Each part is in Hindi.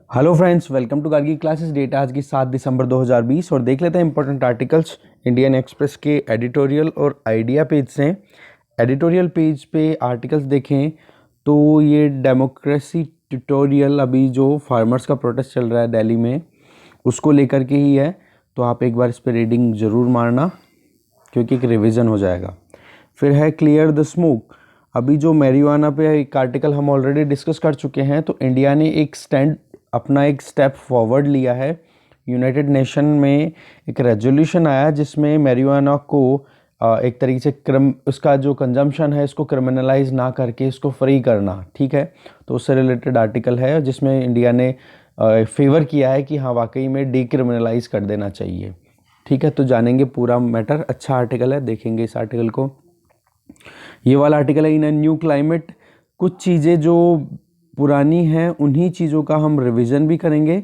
Hello friends, welcome to Kargil classes. Date आज की 7 दिसंबर 2020 और देख लेते हैं इंपॉर्टेंट आर्टिकल्स इंडियन एक्सप्रेस के एडिटोरियल और आइडिया पेज से। एडिटोरियल पेज पे आर्टिकल्स देखें तो ये डेमोक्रेसी ट्यूटोरियल, अभी जो फार्मर्स का प्रोटेस्ट चल रहा है दिल्ली में, उसको लेकर के ही है। तो आप एक बार इस पर रीडिंग ज़रूर मारना क्योंकि एक रिवीजन हो जाएगा। फिर है क्लियर द स्मोक। अभी जो मैरिजुआना पे एक आर्टिकल हम ऑलरेडी डिस्कस कर चुके हैं, तो इंडिया ने एक स्टेप फॉरवर्ड लिया है। यूनाइटेड नेशन में एक रेजोल्यूशन आया जिसमें मैरिजुआना को एक तरीके से उसका जो कंजम्पशन है इसको क्रिमिनलाइज ना करके इसको फ्री करना, ठीक है। तो उससे रिलेटेड आर्टिकल है जिसमें इंडिया ने फेवर किया है कि हाँ वाकई में डीक्रिमिनलाइज कर देना चाहिए, ठीक है। तो जानेंगे पूरा मैटर। अच्छा आर्टिकल है, देखेंगे इस आर्टिकल को। ये वाला आर्टिकल है इन न्यू क्लाइमेट। कुछ चीज़ें जो पुरानी हैं उन्हीं चीज़ों का हम रिवीजन भी करेंगे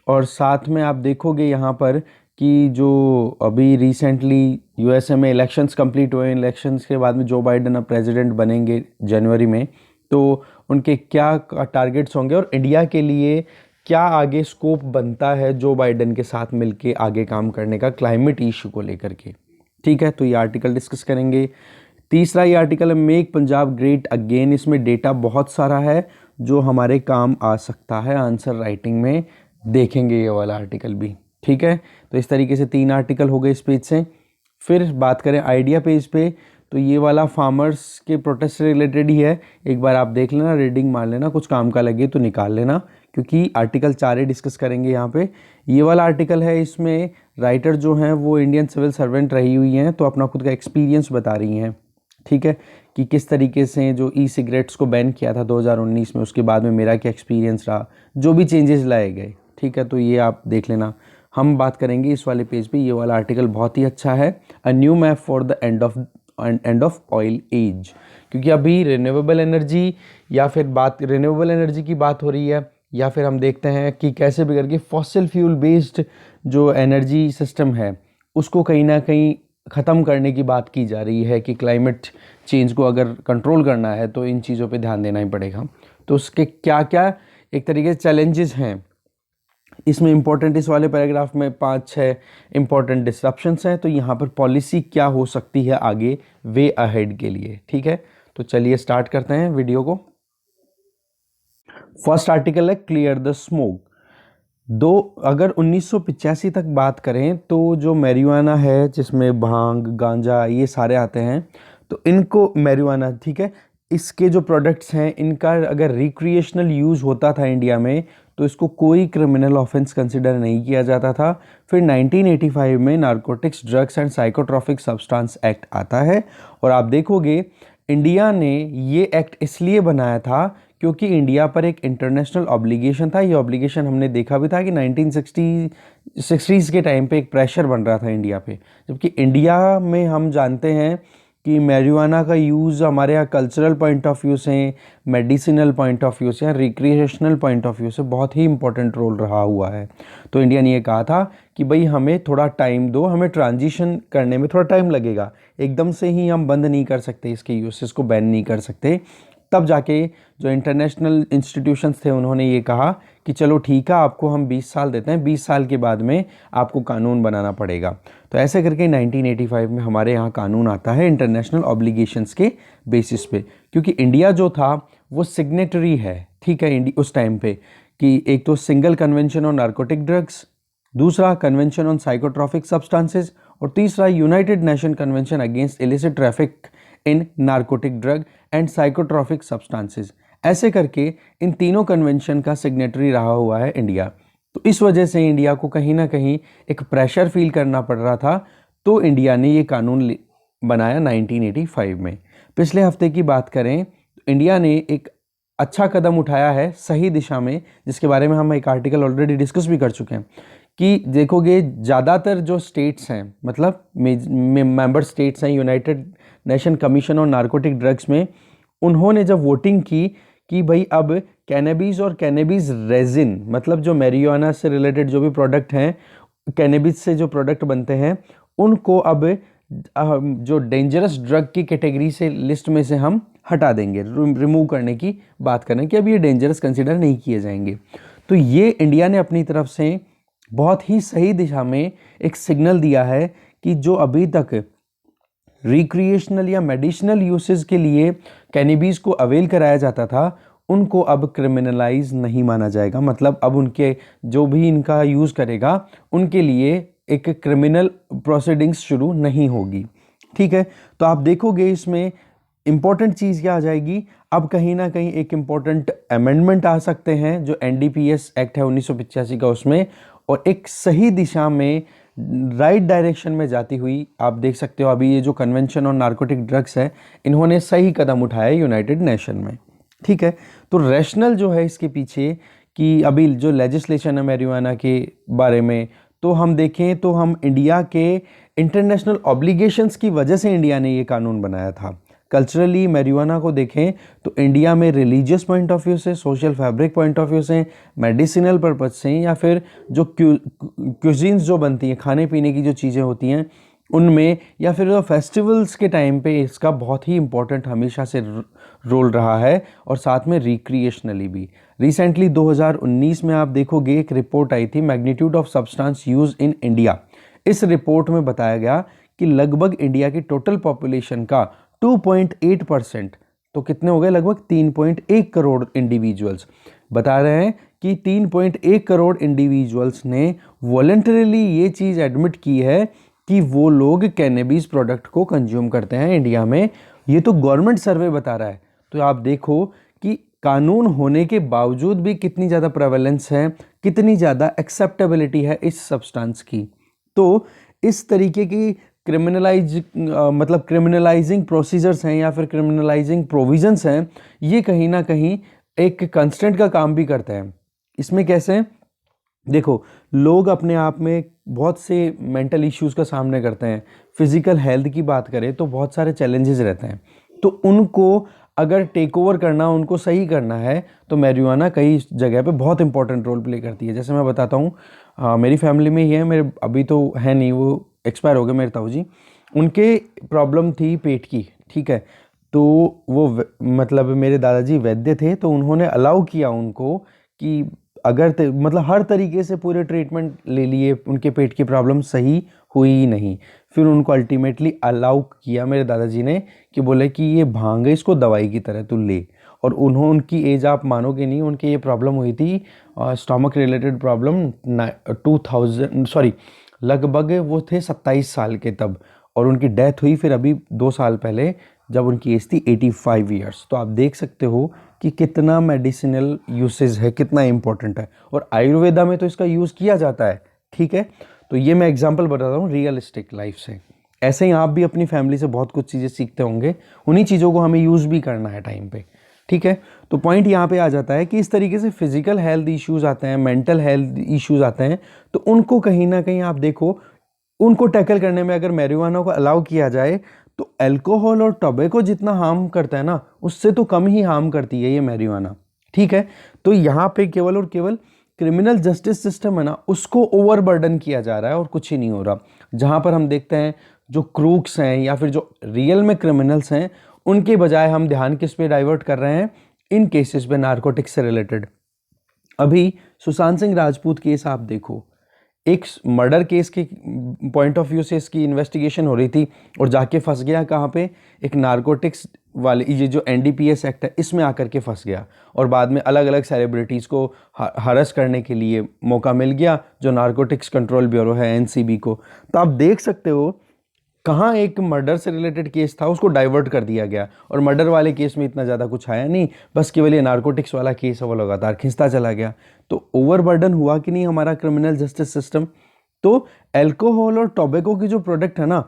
और साथ में आप देखोगे यहाँ पर कि जो अभी रिसेंटली यूएसए में इलेक्शंस कंप्लीट हुए, इलेक्शंस के बाद में जो बाइडेन अब प्रेसिडेंट बनेंगे जनवरी में, तो उनके क्या टारगेट्स होंगे और इंडिया के लिए क्या आगे स्कोप बनता है जो बाइडेन के साथ मिलके आगे काम करने का क्लाइमेट इशू को लेकर के, ठीक है। तो ये आर्टिकल डिस्कस करेंगे। तीसरा ये आर्टिकल है मेक पंजाब ग्रेट अगेन। इसमें डेटा बहुत सारा है जो हमारे काम आ सकता है आंसर राइटिंग में, देखेंगे ये वाला आर्टिकल भी, ठीक है। तो इस तरीके से 3 आर्टिकल हो गए इस पेज से। फिर बात करें आइडिया पेज पे, तो ये वाला फार्मर्स के प्रोटेस्ट से रिलेटेड ही है। एक बार आप देख लेना, रीडिंग मार लेना, कुछ काम का लगे तो निकाल लेना क्योंकि आर्टिकल 4 ही डिस्कस करेंगे यहाँ पे। ये वाला आर्टिकल है, इसमें राइटर जो हैं वो इंडियन सिविल सर्वेंट रही हुई हैं, तो अपना खुद का एक्सपीरियंस बता रही हैं, ठीक है, कि किस तरीके से जो ई सिगरेट्स को बैन किया था 2019 में, उसके बाद में मेरा क्या एक्सपीरियंस रहा, जो भी चेंजेस लाए गए, ठीक है। तो ये आप देख लेना। हम बात करेंगे इस वाले पेज पे। ये वाला आर्टिकल बहुत ही अच्छा है, a new map for the end of oil age. क्योंकि अभी रिन्यूएबल एनर्जी या फिर रिन्यूएबल एनर्जी की बात हो रही है, या फिर हम देखते हैं कि कैसे भी करके फॉसिल फ्यूल बेस्ड जो एनर्जी सिस्टम है उसको कहीं ना कहीं ख़त्म करने की बात की जा रही है कि क्लाइमेट चेंज को अगर कंट्रोल करना है तो इन चीज़ों पे ध्यान देना ही पड़ेगा। तो उसके क्या क्या एक तरीके से चैलेंजेस हैं इसमें इम्पोर्टेंट, इस वाले पैराग्राफ में 5-6 इम्पोर्टेंट डिस्रप्शंस हैं। तो यहाँ पर पॉलिसी क्या हो सकती है आगे वे अहेड के लिए, ठीक है। तो चलिए स्टार्ट करते हैं वीडियो को। फर्स्ट आर्टिकल है क्लियर द स्मोक। अगर 1985 तक बात करें तो जो मैरिजुआना है जिसमें भांग गांजा ये सारे आते हैं, तो इनको मैरिजुआना, ठीक है, इसके जो प्रोडक्ट्स हैं इनका अगर रिक्रिएशनल यूज़ होता था इंडिया में तो इसको कोई क्रिमिनल ऑफेंस कंसिडर नहीं किया जाता था। फिर 1985 में narcotics drugs and psychotropic substance act आता है और आप देखोगे इंडिया ने ये एक्ट इसलिए बनाया था क्योंकि इंडिया पर एक इंटरनेशनल ऑब्लिगेशन था। ये ऑब्लिगेशन हमने देखा भी था कि 1960s के टाइम पे एक प्रेशर बन रहा था इंडिया पे, जबकि इंडिया में हम जानते हैं कि मैरिजुआना का यूज़ हमारे यहाँ कल्चरल पॉइंट ऑफ व्यू से, मेडिसिनल पॉइंट ऑफ व्यू से, रिक्रिएशनल पॉइंट ऑफ व्यू से बहुत ही इंपॉर्टेंट रोल रहा हुआ है। तो इंडिया ने ये कहा था कि भाई हमें थोड़ा टाइम दो, हमें ट्रांजिशन करने में थोड़ा टाइम लगेगा, एकदम से ही हम बंद नहीं कर सकते, इसके यूसेस को बैन नहीं कर सकते। तब जाके जो इंटरनेशनल इंस्टीट्यूशंस थे उन्होंने ये कहा कि चलो ठीक है, आपको हम 20 साल देते हैं, 20 साल के बाद में आपको कानून बनाना पड़ेगा। तो ऐसे करके 1985 में हमारे यहाँ कानून आता है इंटरनेशनल ऑब्लिगेशंस के बेसिस पे, क्योंकि इंडिया जो था वो सिग्नेटरी है, ठीक है, उस टाइम पे, कि एक तो single convention on narcotic drugs, दूसरा कन्वेंशन ऑन साइकोट्रॉपिक सब्सटेंसेज और तीसरा United nation convention against illicit traffic in narcotic drug and psychotropic substances. ऐसे करके इन तीनों कन्वेंशन का सिग्नेटरी रहा हुआ है इंडिया। तो इस वजह से इंडिया को कहीं ना कहीं एक प्रेशर फील करना पड़ रहा था, तो इंडिया ने ये कानून बनाया 1985 में। पिछले हफ्ते की बात करें तो इंडिया ने एक अच्छा कदम उठाया है सही दिशा में, जिसके बारे में हम एक आर्टिकल ऑलरेडी डिस्कस भी कर चुके हैं। कि देखोगे ज़्यादातर जो स्टेट्स हैं, मतलब मेंबर स्टेट्स हैं United nation commission on narcotic drugs में, उन्होंने जब वोटिंग की कि भाई अब कैनेबीज और कैनेबीज रेजिन, मतलब जो मैरिजुआना से रिलेटेड जो भी प्रोडक्ट हैं, कैनेबीज से जो प्रोडक्ट बनते हैं, उनको अब जो डेंजरस ड्रग की कैटेगरी से लिस्ट में से हम हटा देंगे, रिमूव करने की बात करें कि अब ये डेंजरस कंसिडर नहीं किए जाएंगे। तो ये इंडिया ने अपनी तरफ से बहुत ही सही दिशा में एक सिग्नल दिया है कि जो अभी तक रिक्रिएशनल या मेडिसिनल यूसेज के लिए कैनबिस को अवेल कराया जाता था, उनको अब क्रिमिनलाइज नहीं माना जाएगा। मतलब अब उनके जो भी इनका यूज़ करेगा उनके लिए एक क्रिमिनल प्रोसीडिंग्स शुरू नहीं होगी। ठीक है, तो आप देखोगे इसमें इम्पॉर्टेंट चीज़ क्या आ जाएगी, अब कहीं ना कहीं एक इम्पॉर्टेंट अमेंडमेंट आ सकते हैं जो एनडीपीएस एक्ट है 1985 का, उसमें, और एक सही दिशा में राइट डायरेक्शन में जाती हुई आप देख सकते हो। अभी ये जो कन्वेंशन ऑन नार्कोटिक ड्रग्स है, इन्होंने सही कदम उठाया यूनाइटेड नेशन में। ठीक है, तो रैशनल जो है इसके पीछे कि अभी जो लेजिस्लेशन है मैरिजुआना के बारे में, तो हम देखें तो हम इंडिया के इंटरनेशनल ऑब्लिगेशंस की वजह से इंडिया ने ये कानून बनाया था। कल्चरली मैरिजुआना को देखें तो इंडिया में रिलीजियस पॉइंट ऑफ व्यू से, social fabric point of view से, मेडिसिनल पर्पज से, या फिर जो क्यूजीन्स जो बनती हैं, खाने पीने की जो चीज़ें होती हैं उनमें, या फिर जो फेस्टिवल्स के टाइम पे इसका बहुत ही इम्पोर्टेंट हमेशा से रोल रहा है, और साथ में रिक्रिएशनली भी। रिसेंटली 2019 में आप देखोगे एक रिपोर्ट आई थी, magnitude of substance use in India. इस रिपोर्ट में बताया गया कि लगभग इंडिया की टोटल पॉपुलेशन का 2.8%, तो कितने हो गए, लगभग 3.1 करोड़ इंडिविजुअल्स, बता रहे हैं कि 3.1 करोड़ इंडिविजुअल्स ने वॉलंटरीली ये चीज़ एडमिट की है कि वो लोग कैनबिस प्रोडक्ट को कंज्यूम करते हैं इंडिया में। ये तो गवर्नमेंट सर्वे बता रहा है। तो आप देखो कि कानून होने के बावजूद भी कितनी ज़्यादा प्रेवलेंस है, कितनी ज़्यादा एक्सेप्टेबिलिटी है इस सब्सटेंस की। तो इस तरीके की मतलब क्रिमिनलाइजिंग प्रोसीजर्स हैं या फिर क्रिमिनलाइजिंग प्रोविजंस हैं, ये कहीं ना कहीं एक कंस्ट्रेंट का काम भी करते हैं। इसमें कैसे, देखो, लोग अपने आप में बहुत से मेंटल इश्यूज का सामना करते हैं। फिजिकल हेल्थ की बात करें तो बहुत सारे चैलेंजेस रहते हैं, तो उनको अगर टेक ओवर करना, उनको सही करना है, तो मैरिजुआना कई जगह पे बहुत इंपॉर्टेंट रोल प्ले करती है। जैसे मैं बताता हूँ, मेरी फैमिली में ही है, मेरे अभी तो है नहीं, वो एक्सपायर हो गए मेरे ताऊ जी। उनके प्रॉब्लम थी पेट की, ठीक है, तो वो मतलब मेरे दादाजी वैद्य थे, तो उन्होंने अलाउ किया उनको कि अगर मतलब हर तरीके से पूरे ट्रीटमेंट ले लिए, उनके पेट की प्रॉब्लम सही हुई ही नहीं। फिर उनको अल्टीमेटली अलाउ किया मेरे दादाजी ने कि बोले कि ये भांग है, इसको दवाई की तरह तू ले। और उनकी एज आप मानोगे नहीं, उनकी ये प्रॉब्लम हुई थी स्टमक रिलेटेड प्रॉब्लम 2000 सॉरी लगभग वो थे 27 साल के तब, और उनकी डेथ हुई फिर अभी 2 साल पहले जब उनकी एज थी 85 ईयर्स। तो आप देख सकते हो कि कितना मेडिसिनल यूसेज है, कितना इंपॉर्टेंट है, और आयुर्वेदा में तो इसका यूज़ किया जाता है। ठीक है, तो ये मैं एग्जांपल बता रहा हूँ रियलिस्टिक लाइफ से। ऐसे ही आप भी अपनी फैमिली से बहुत कुछ चीज़ें सीखते होंगे, उन्हीं चीज़ों को हमें यूज़ भी करना है टाइम पे। ठीक है, तो पॉइंट यहाँ पे आ जाता है कि इस तरीके से फिजिकल हेल्थ इश्यूज आते हैं, मेंटल हेल्थ इश्यूज आते हैं, तो उनको कहीं ना कहीं आप देखो, उनको टैकल करने में अगर मैरिजुआना को अलाउ किया जाए तो अल्कोहल और टोबैको जितना हार्म करता है ना, उससे तो कम ही हार्म करती है ये मैरिजुआना। ठीक है, तो यहाँ पे केवल और केवल क्रिमिनल जस्टिस सिस्टम है ना, उसको ओवरबर्डन किया जा रहा है और कुछ ही नहीं हो रहा। जहाँ पर हम देखते हैं जो क्रूक्स हैं या फिर जो रियल में क्रिमिनल्स हैं, उनके बजाय हम ध्यान किस पे डाइवर्ट कर रहे हैं, इन केसेस पे नार्कोटिक्स से रिलेटेड। अभी सुशांत सिंह राजपूत केस आप देखो, एक मर्डर केस के पॉइंट ऑफ व्यू से इसकी इन्वेस्टिगेशन हो रही थी, और जाके फंस गया कहाँ पे, एक नार्कोटिक्स वाले, ये जो एनडीपीएस एक्ट है इसमें आकर के फंस गया, और बाद में अलग अलग सेलिब्रिटीज़ को हरस करने के लिए मौका मिल गया, जो नार्कोटिक्स कंट्रोल ब्यूरो है एनसीबी को। तो आप देख सकते हो कहाँ एक मर्डर से रिलेटेड केस था, उसको डाइवर्ट कर दिया गया, और मर्डर वाले केस में इतना ज़्यादा कुछ आया नहीं, बस केवल ये नार्कोटिक्स वाला केस है वो लगातार खिंचता चला गया। तो ओवरबर्डन हुआ कि नहीं हमारा क्रिमिनल जस्टिस सिस्टम। तो अल्कोहल और टोबैको की जो प्रोडक्ट है ना,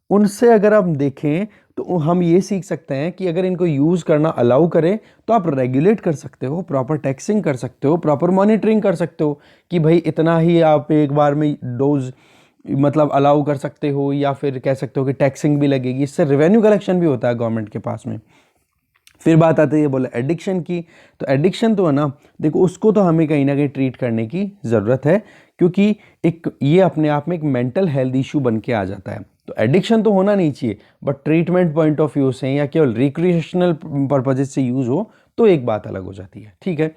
उनसे अगर आप देखें तो हम ये सीख सकते हैं कि अगर इनको यूज़ करना अलाउ करें तो आप रेगुलेट कर सकते हो, प्रॉपर टैक्सिंग कर सकते हो, प्रॉपर मॉनिटरिंग कर सकते हो कि भाई इतना ही आप एक बार में डोज मतलब अलाउ कर सकते हो, या फिर कह सकते हो कि टैक्सिंग भी लगेगी, इससे रेवेन्यू कलेक्शन भी होता है गवर्नमेंट के पास में। फिर बात आती है बोले एडिक्शन की, तो एडिक्शन तो है ना, देखो उसको तो हमें कहीं ना कहीं ट्रीट करने की ज़रूरत है, क्योंकि एक ये अपने आप में एक मेंटल हेल्थ इशू बन के आ जाता है। तो एडिक्शन तो होना नहीं चाहिए, but treatment point of view से या केवल रिक्रिएशनल पर्पजेज से यूज़ हो तो एक बात अलग हो जाती है। ठीक है,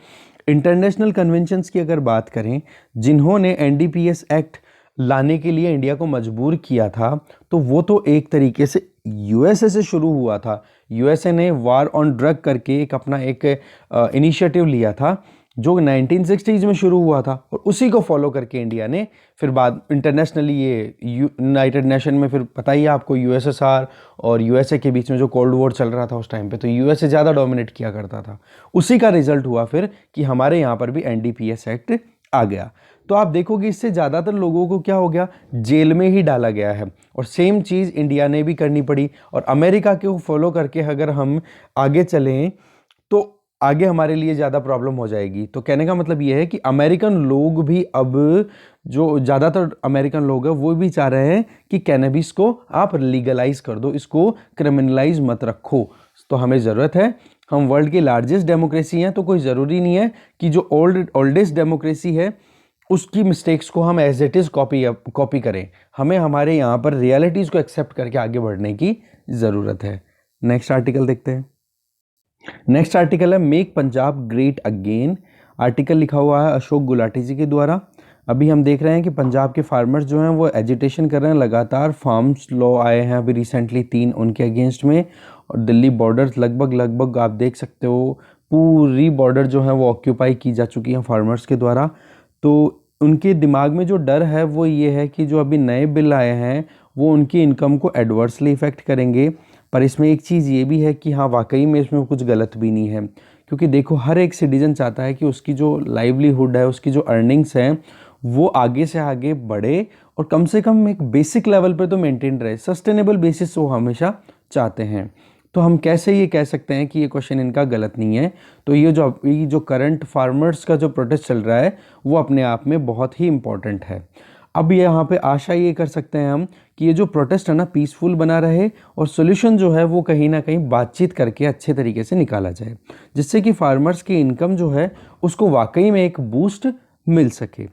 इंटरनेशनल कन्वेंशंस की अगर बात करें, जिन्होंने एनडीपीएस एक्ट लाने के लिए इंडिया को मजबूर किया था, तो वो तो एक तरीके से यूएसए से शुरू हुआ था। यूएसए ने वार ऑन ड्रग करके एक अपना एक इनिशिएटिव लिया था जो 1960s में शुरू हुआ था, और उसी को फॉलो करके इंडिया ने फिर बाद इंटरनेशनली ये यूनाइटेड नेशन में, फिर पता ही है आपको यूएसएसआर और यूएसए के बीच में जो कोल्ड वॉर चल रहा था उस टाइम पे, तो यूएसए ज़्यादा डोमिनेट किया करता था। उसी का रिजल्ट हुआ फिर कि हमारे यहाँ पर भी एनडीपीएस एक्ट आ गया। तो आप देखोगे इससे ज़्यादातर लोगों को क्या हो गया, जेल में ही डाला गया है। और सेम चीज़ इंडिया ने भी करनी पड़ी, और अमेरिका को फॉलो करके अगर हम आगे चलें तो आगे हमारे लिए ज़्यादा प्रॉब्लम हो जाएगी। तो कहने का मतलब ये है कि अमेरिकन लोग भी अब, जो ज़्यादातर अमेरिकन लोग हैं वो भी चाह रहे हैं कि कैनबिस को आप लीगलाइज कर दो, इसको क्रिमिनलाइज मत रखो। तो हमें ज़रूरत है, हम वर्ल्ड की लार्जेस्ट डेमोक्रेसी हैं, तो कोई ज़रूरी नहीं है कि जो ओल्डेस्ट डेमोक्रेसी है उसकी मिस्टेक्स को हम एज इट इज़ कॉपी करें। हमें हमारे यहाँ पर रियलिटीज़ को एक्सेप्ट करके आगे बढ़ने की ज़रूरत है। नेक्स्ट आर्टिकल देखते हैं। नेक्स्ट आर्टिकल है make Punjab great again. Article लिखा हुआ है अशोक गुलाटी जी के द्वारा। अभी हम देख रहे हैं कि पंजाब के फार्मर्स जो हैं वो एजिटेशन कर रहे हैं लगातार। फार्म्स लॉ आए हैं अभी रिसेंटली 3 उनके अगेंस्ट में, और दिल्ली बॉर्डर्स लगभग आप देख सकते हो पूरी बॉर्डर जो है वो ऑक्यूपाई की जा चुकी है फार्मर्स के द्वारा। तो उनके दिमाग में जो डर है वो ये है कि जो अभी नए बिल आए हैं वो उनकी इनकम को एडवर्सली इफ़ेक्ट करेंगे। पर इसमें एक चीज़ ये भी है कि हाँ वाकई में इसमें कुछ गलत भी नहीं है, क्योंकि देखो हर एक सिटीज़न चाहता है कि उसकी जो लाइवलीहुड है, उसकी जो अर्निंग्स हैं वो आगे से आगे बढ़े, और कम से कम एक बेसिक लेवल पे तो मेंटेन रहे, सस्टेनेबल बेसिस वो हमेशा चाहते हैं। तो हम कैसे ये कह सकते हैं कि ये क्वेश्चन इनका गलत नहीं है। तो ये जो करंट फार्मर्स का जो प्रोटेस्ट चल रहा है वो अपने आप में बहुत ही इम्पॉर्टेंट है। अब यहाँ पे आशा ये कर सकते हैं हम कि ये जो प्रोटेस्ट है ना पीसफुल बना रहे, और सोल्यूशन जो है वो कहीं ना कहीं बातचीत करके अच्छे तरीके से निकाला जाए, जिससे कि फार्मर्स की इनकम जो है उसको वाकई में एक बूस्ट मिल सके।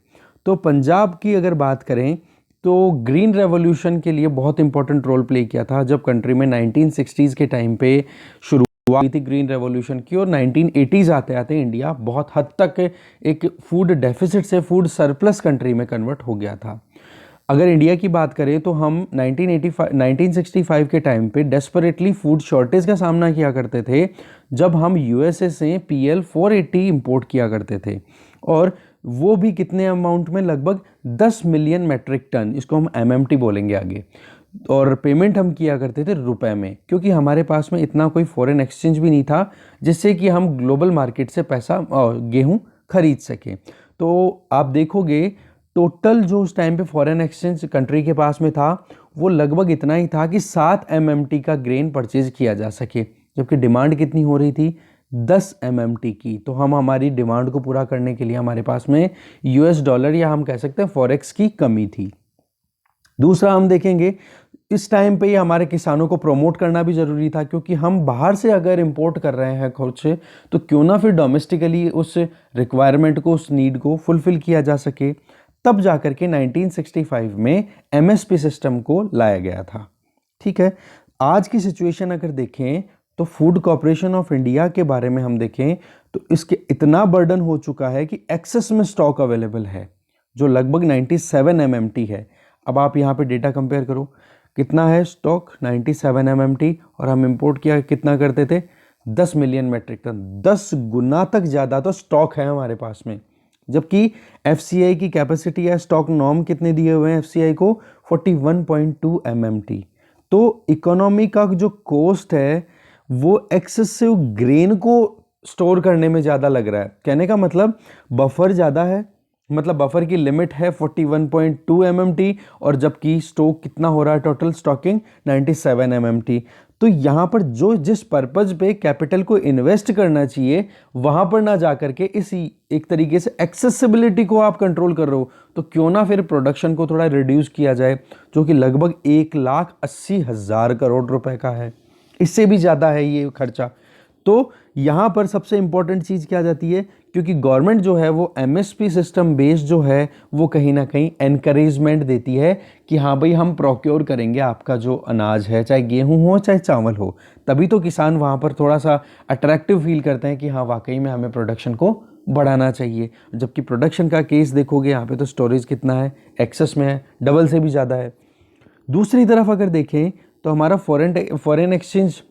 तो पंजाब की अगर बात करें तो ग्रीन रेवोल्यूशन के लिए बहुत इंपॉर्टेंट रोल प्ले किया था जब कंट्री में 1960s के टाइम पे शुरू हुई थी ग्रीन रेवोल्यूशन की, और 1980s आते आते इंडिया बहुत हद तक एक फूड डेफिसिट से फूड सरप्लस कंट्री में कन्वर्ट हो गया था। अगर इंडिया की बात करें तो हम 1965 के टाइम पे डेस्परेटली फूड शॉर्टेज का सामना किया करते थे, जब हम यूएसए से PL 480 इंपोर्ट किया करते थे, और वो भी कितने अमाउंट में, लगभग 10 मिलियन मेट्रिक टन, इसको हम MMT बोलेंगे आगे। और पेमेंट हम किया करते थे रुपए में, क्योंकि हमारे पास में इतना कोई फॉरेन एक्सचेंज भी नहीं था जिससे कि हम ग्लोबल मार्केट से पैसा गेहूं खरीद सकें। तो आप देखोगे टोटल जो उस टाइम पे फॉरेन एक्सचेंज कंट्री के पास में था वो लगभग इतना ही था कि 7 MMT का ग्रेन परचेज किया जा सके, जबकि डिमांड कितनी हो रही थी, 10 MMT की। तो हम हमारी डिमांड को पूरा करने के लिए हमारे पास में $, या हम कह सकते हैं फॉरेक्स की कमी थी। दूसरा हम देखेंगे इस टाइम पे ही हमारे किसानों को प्रमोट करना भी ज़रूरी था, क्योंकि हम बाहर से अगर इंपोर्ट कर रहे हैं खुद से, तो क्यों ना फिर डोमेस्टिकली उस रिक्वायरमेंट को, उस नीड को फुलफिल किया जा सके। तब जाकर के 1965 में MSP सिस्टम को लाया गया था। ठीक है, आज की सिचुएशन अगर देखें तो फूड कॉर्पोरेशन ऑफ इंडिया के बारे में हम देखें तो इसके इतना बर्डन हो चुका है कि एक्सेस में स्टॉक अवेलेबल है जो लगभग 97 MMT है। अब आप यहाँ पे डेटा कंपेयर करो, कितना है स्टॉक, 97 MMT, और हम इंपोर्ट किया कितना करते थे, 10 मिलियन मेट्रिक टन, 10 गुना तक ज़्यादा तो स्टॉक है हमारे पास में। जबकि FCI की कैपेसिटी या स्टॉक नॉर्म कितने दिए हुए हैं FCI को, 41.2 MMT। तो इकोनॉमी का जो कॉस्ट है वो एक्सेसिव ग्रेन को स्टोर करने में ज़्यादा लग रहा है। कहने का मतलब बफर ज़्यादा है, मतलब बफर की लिमिट है 41.2 MMT, और जबकि स्टॉक कितना हो रहा है टोटल स्टॉकिंग 97 MMT। तो यहाँ पर जो जिस पर्पज़ पे कैपिटल को इन्वेस्ट करना चाहिए वहाँ पर ना जा करके इसी एक तरीके से एक्सेसिबिलिटी को आप कंट्रोल कर रहे हो, तो क्यों ना फिर प्रोडक्शन को थोड़ा रिड्यूस किया जाए, जो कि लगभग 1,80,000 करोड़ रुपए का है, इससे भी ज़्यादा है ये खर्चा। तो यहाँ पर सबसे इम्पॉर्टेंट चीज़ क्या जाती है, क्योंकि गवर्नमेंट जो है वो MSP सिस्टम बेस्ड जो है वो कहीं ना कहीं एनकरेजमेंट देती है कि हाँ भाई हम प्रोक्योर करेंगे आपका जो अनाज है, चाहे गेहूं हो चाहे चावल हो। तभी तो किसान वहाँ पर थोड़ा सा अट्रैक्टिव फील करते हैं कि हाँ वाकई में हमें प्रोडक्शन को बढ़ाना चाहिए। जबकि प्रोडक्शन का केस देखोगे यहाँ पे तो स्टोरेज कितना है, एक्सेस में है, डबल से भी ज़्यादा है। दूसरी तरफ अगर देखें तो हमारा फॉरेन एक्सचेंज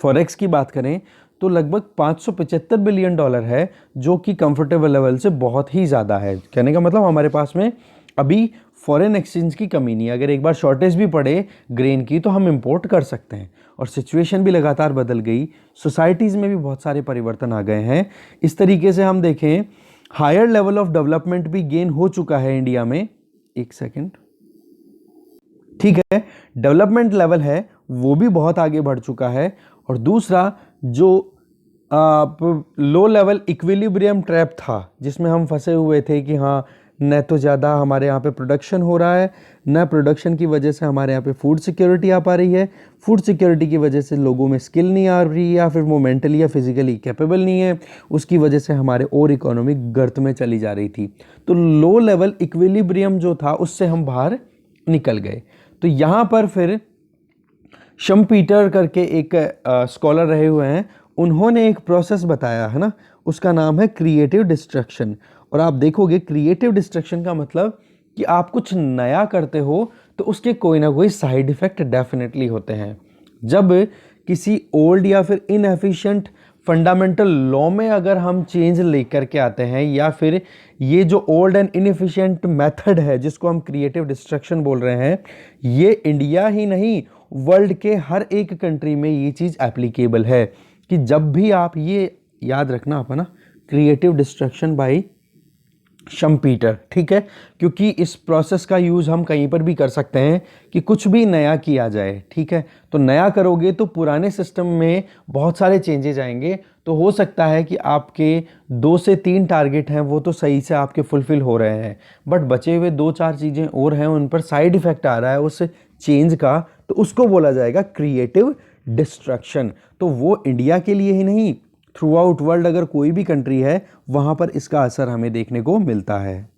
फॉरेक्स की बात करें तो लगभग $575 बिलियन है, जो कि कंफर्टेबल लेवल से बहुत ही ज़्यादा है। कहने का मतलब हमारे पास में अभी फॉरेन एक्सचेंज की कमी नहीं है। अगर एक बार शॉर्टेज भी पड़े ग्रेन की तो हम इंपोर्ट कर सकते हैं। और सिचुएशन भी लगातार बदल गई, सोसाइटीज़ में भी बहुत सारे परिवर्तन आ गए हैं। इस तरीके से हम देखें हायर लेवल ऑफ डेवलपमेंट भी गेन हो चुका है इंडिया में। एक सेकेंड, ठीक है, डेवलपमेंट लेवल है वो भी बहुत आगे बढ़ चुका है। और दूसरा जो लो लेवल इक्विलिब्रियम ट्रैप था जिसमें हम फंसे हुए थे कि हाँ न तो ज़्यादा हमारे यहाँ पे प्रोडक्शन हो रहा है, न प्रोडक्शन की वजह से हमारे यहाँ पे फूड सिक्योरिटी आ पा रही है, फूड सिक्योरिटी की वजह से लोगों में स्किल नहीं आ रही है या फिर वो मेंटली या फिजिकली कैपेबल नहीं है, उसकी वजह से हमारे और इकोनॉमी गर्त में चली जा रही थी। तो लो लेवल इक्विलिब्रियम जो था उससे हम बाहर निकल गए। तो यहाँ पर फिर शम्पीटर करके एक स्कॉलर रहे हुए हैं, उन्होंने एक प्रोसेस बताया है ना, उसका नाम है क्रिएटिव डिस्ट्रक्शन। और आप देखोगे क्रिएटिव डिस्ट्रक्शन का मतलब कि आप कुछ नया करते हो तो उसके कोई ना कोई साइड इफ़ेक्ट डेफिनेटली होते हैं। जब किसी ओल्ड या फिर इनएफिशिएंट फंडामेंटल लॉ में अगर हम चेंज लेकर के आते हैं या फिर ये जो ओल्ड एंड इनएफिशिएंट मेथड है जिसको हम क्रिएटिव डिस्ट्रक्शन बोल रहे हैं, ये इंडिया ही नहीं वर्ल्ड के हर एक कंट्री में ये चीज़ एप्लीकेबल है कि जब भी आप ये याद रखना अपना क्रिएटिव डिस्ट्रक्शन बाय शम्पीटर, ठीक है, क्योंकि इस प्रोसेस का यूज़ हम कहीं पर भी कर सकते हैं कि कुछ भी नया किया जाए, ठीक है। तो नया करोगे तो पुराने सिस्टम में बहुत सारे चेंजेज आएंगे, तो हो सकता है कि आपके 2 से 3 टारगेट हैं वो तो सही से आपके फुलफिल हो रहे हैं, बट बचे हुए 2-4 चीज़ें और हैं उन पर साइड इफ़ेक्ट आ रहा है उस चेंज का, तो उसको बोला जाएगा क्रिएटिव डिस्ट्रक्शन। तो वो इंडिया के लिए ही नहीं, थ्रू आउट वर्ल्ड अगर कोई भी कंट्री है वहाँ पर इसका असर हमें देखने को मिलता है।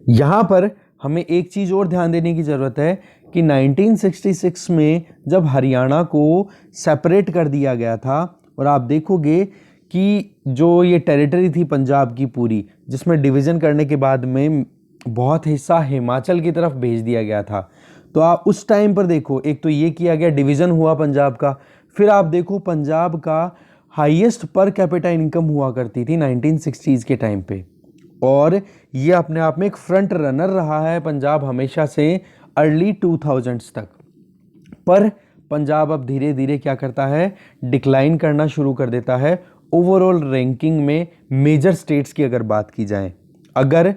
यहाँ पर हमें एक चीज़ और ध्यान देने की ज़रूरत है कि 1966 में जब हरियाणा को सेपरेट कर दिया गया था, और आप देखोगे कि जो ये टेरिटरी थी पंजाब की पूरी, जिसमें डिवीज़न करने के बाद में बहुत हिस्सा हिमाचल की तरफ भेज दिया गया था। तो आप उस टाइम पर देखो, एक तो ये किया गया, डिवीज़न हुआ पंजाब का, फिर आप देखो पंजाब का हाईएस्ट पर कैपिटा इनकम हुआ करती थी 1960s के टाइम पे, और ये अपने आप में एक फ्रंट रनर रहा है पंजाब हमेशा से अर्ली 2000s तक। पर पंजाब अब धीरे धीरे क्या करता है, डिक्लाइन करना शुरू कर देता है ओवरऑल रैंकिंग में मेजर स्टेट्स की अगर बात की जाए। अगर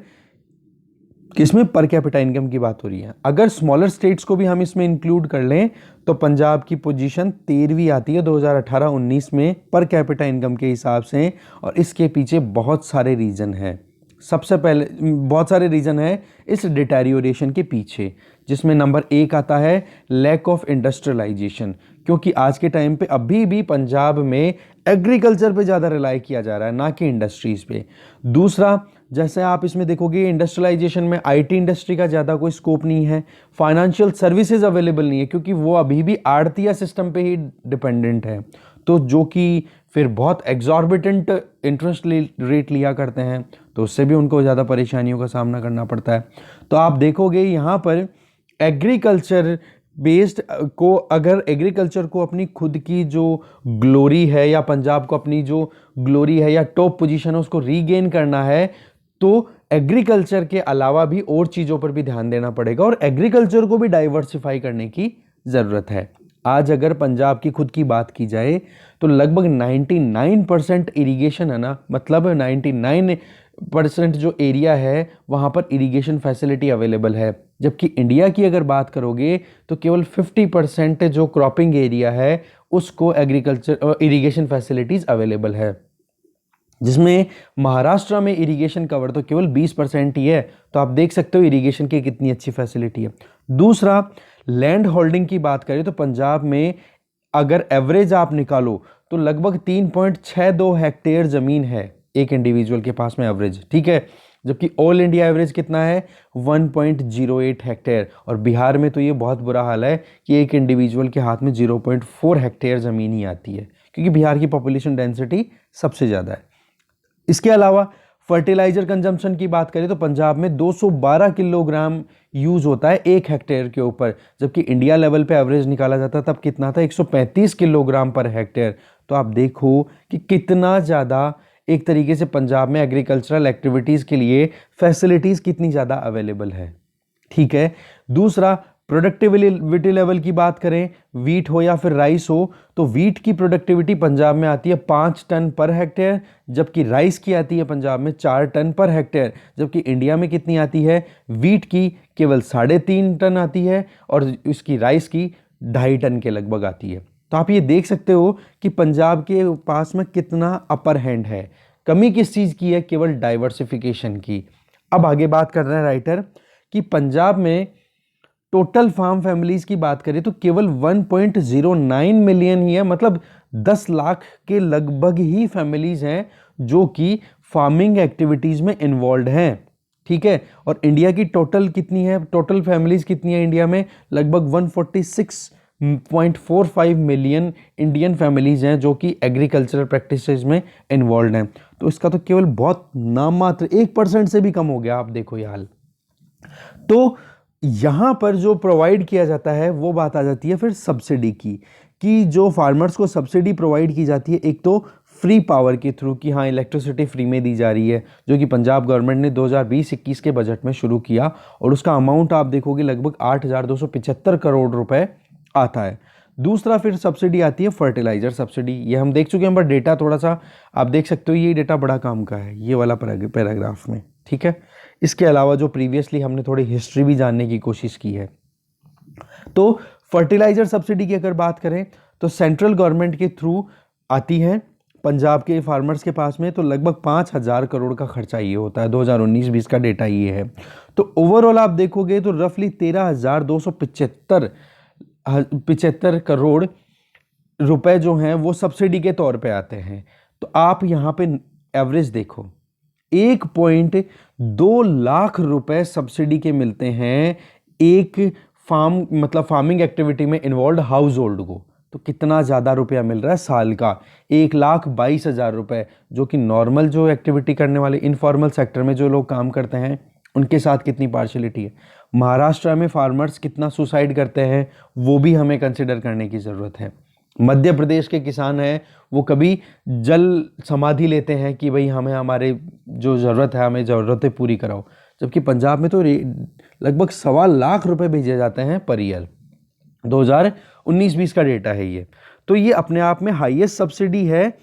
किसमें पर कैपिटा इनकम की बात हो रही है, अगर स्मॉलर स्टेट्स को भी हम इसमें इंक्लूड कर लें तो पंजाब की पोजीशन 13वीं आती है 2018-19 में पर कैपिटा इनकम के हिसाब से। और इसके पीछे बहुत सारे रीज़न हैं। सबसे पहले बहुत सारे रीज़न है इस डिटेरियोरेशन के पीछे, जिसमें नंबर 1 आता है लैक ऑफ इंडस्ट्रियलाइजेशन, क्योंकि आज के टाइम पे अभी भी पंजाब में एग्रीकल्चर पे ज़्यादा रिलाई किया जा रहा है, ना कि इंडस्ट्रीज़ पे। दूसरा, जैसे आप इसमें देखोगे इंडस्ट्रियलाइजेशन में आईटी इंडस्ट्री का ज़्यादा कोई स्कोप नहीं है, फाइनेंशियल सर्विसेज अवेलेबल नहीं है क्योंकि वो अभी भी आड़तिया सिस्टम पे ही डिपेंडेंट है, तो जो कि फिर बहुत एग्जॉर्बिटेंट इंटरेस्ट रेट लिया करते हैं, तो उससे भी उनको ज़्यादा परेशानियों का सामना करना पड़ता है। तो आप देखोगे यहाँ पर एग्रीकल्चर बेस्ड को, अगर एग्रीकल्चर को अपनी खुद की जो ग्लोरी है या पंजाब को अपनी जो ग्लोरी है या टॉप पोजीशन है उसको रीगेन करना है, तो एग्रीकल्चर के अलावा भी और चीज़ों पर भी ध्यान देना पड़ेगा और एग्रीकल्चर को भी डाइवर्सिफाई करने की ज़रूरत है। आज अगर पंजाब की खुद की बात की जाए तो लगभग 99% इरिगेशन है ना, मतलब 99% जो एरिया है वहाँ पर इरिगेशन फैसिलिटी अवेलेबल है। जबकि इंडिया की अगर बात करोगे तो केवल 50% जो क्रॉपिंग एरिया है उसको एग्रीकल्चर इरिगेशन फैसिलिटीज़ अवेलेबल है, जिसमें महाराष्ट्र में इरिगेशन कवर तो केवल 20% ही है। तो आप देख सकते हो इरिगेशन की कितनी अच्छी फैसिलिटी है। दूसरा, लैंड होल्डिंग की बात करें तो पंजाब में अगर एवरेज आप निकालो तो लगभग 3.62 हेक्टेयर ज़मीन है एक इंडिविजुअल के पास में एवरेज, ठीक है, जबकि ऑल इंडिया एवरेज कितना है 1.08 हेक्टेयर। और बिहार में तो ये बहुत बुरा हाल है कि एक इंडिविजुअल के हाथ में 0.4 हेक्टेयर ज़मीन ही आती है, क्योंकि बिहार की पॉपुलेशन डेंसिटी सबसे ज़्यादा है। इसके अलावा फर्टिलाइजर कंजम्पशन की बात करें तो पंजाब में 212 किलोग्राम यूज होता है 1 हेक्टेयर के ऊपर, जबकि इंडिया लेवल पे एवरेज निकाला जाता तब कितना था, 135 किलोग्राम पर हेक्टेयर। तो आप देखो कि कितना ज़्यादा एक तरीके से पंजाब में एग्रीकल्चरल एक्टिविटीज़ के लिए फैसिलिटीज़ कितनी ज़्यादा अवेलेबल है। ठीक है। दूसरा, प्रोडक्टिविटी लेवल की बात करें, वीट हो या फिर राइस हो, तो वीट की प्रोडक्टिविटी पंजाब में आती है 5 टन पर हेक्टेयर, जबकि राइस की आती है पंजाब में 4 टन पर हेक्टेयर, जबकि इंडिया में कितनी आती है, वीट की केवल 3.5 टन आती है और इसकी राइस की 2.5 टन के लगभग आती है। तो आप ये देख सकते हो कि पंजाब के पास में कितना अपर हैंड है। कमी किस चीज़ की है, केवल डाइवर्सिफिकेशन की। अब आगे बात कर रहे हैं राइटर कि पंजाब में टोटल फार्म फैमिलीज की बात करें तो केवल 1.09 मिलियन ही है, मतलब 10 लाख के लगभग ही फैमिलीज हैं जो कि फार्मिंग एक्टिविटीज में इन्वॉल्व हैं। ठीक है। और इंडिया की टोटल कितनी है, टोटल फैमिलीज कितनी है इंडिया में, लगभग 146.45 मिलियन इंडियन फैमिलीज हैं जो कि एग्रीकल्चरल प्रैक्टिसेस में इन्वॉल्व हैं। तो इसका तो केवल बहुत नाम मात्र 1% से भी कम हो गया। आप देखो ये हाल। तो यहाँ पर जो प्रोवाइड किया जाता है वो बात आ जाती है फिर सब्सिडी की, कि जो फार्मर्स को सब्सिडी प्रोवाइड की जाती है, एक तो फ्री पावर के थ्रू कि हाँ इलेक्ट्रिसिटी फ्री में दी जा रही है, जो कि पंजाब गवर्नमेंट ने 2020-21 के बजट में शुरू किया और उसका अमाउंट आप देखोगे लगभग 8,275 करोड़ रुपए आता है। दूसरा फिर सब्सिडी आती है फर्टिलाइजर सब्सिडी, ये हम देख चुके हैं, बट डेटा थोड़ा सा आप देख सकते हो, ये डेटा बड़ा काम का है ये वाला पैराग्राफ में। ठीक है। इसके अलावा जो प्रीवियसली हमने थोड़ी हिस्ट्री भी जानने की कोशिश की है, तो फर्टिलाइजर सब्सिडी की अगर बात करें तो सेंट्रल गवर्नमेंट के थ्रू आती है पंजाब के फार्मर्स के पास में, तो लगभग 5,000 करोड़ का खर्चा ये होता है। 2019-20 का डेटा ये है। तो ओवरऑल आप देखोगे तो रफली 13,275 करोड़ रुपए जो हैं वो सब्सिडी के तौर पे आते हैं। तो आप यहाँ पे एवरेज देखो, 1.2 लाख रुपए सब्सिडी के मिलते हैं एक फार्मिंग एक्टिविटी में इन्वॉल्व हाउस होल्ड को। तो कितना ज़्यादा रुपया मिल रहा है साल का, 1,22,000 रुपए, जो कि नॉर्मल जो एक्टिविटी करने वाले इनफॉर्मल सेक्टर में जो लोग काम करते हैं उनके साथ कितनी पार्शलिटी है। महाराष्ट्र में फार्मर्स कितना सुसाइड करते हैं वो भी हमें कंसिडर करने की ज़रूरत है। मध्य प्रदेश के किसान हैं वो कभी जल समाधि लेते हैं कि भाई हमें हमारे जो ज़रूरत है हमें ज़रूरतें पूरी कराओ, जबकि पंजाब में तो लगभग 1.25 लाख रुपए भेजे जाते हैं पर ईयर। 2019-20 का डेटा है ये। तो ये अपने आप में हाईएस्ट सब्सिडी है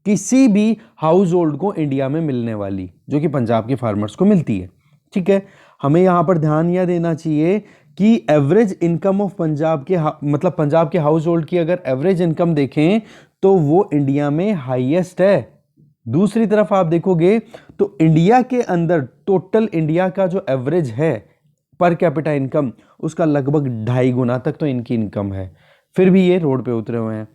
किसी भी हाउस होल्ड को इंडिया में मिलने वाली, जो कि पंजाब के फार्मर्स को मिलती है। ठीक है। हमें यहाँ पर ध्यान यह देना चाहिए कि एवरेज इनकम ऑफ पंजाब के मतलब पंजाब के हाउस होल्ड की अगर एवरेज इनकम देखें तो वो इंडिया में हाईएस्ट है। दूसरी तरफ आप देखोगे तो इंडिया के अंदर टोटल इंडिया का जो एवरेज है पर कैपिटा इनकम, उसका लगभग 2.5 गुना तक तो इनकी इनकम है, फिर भी ये रोड पे उतरे हुए हैं।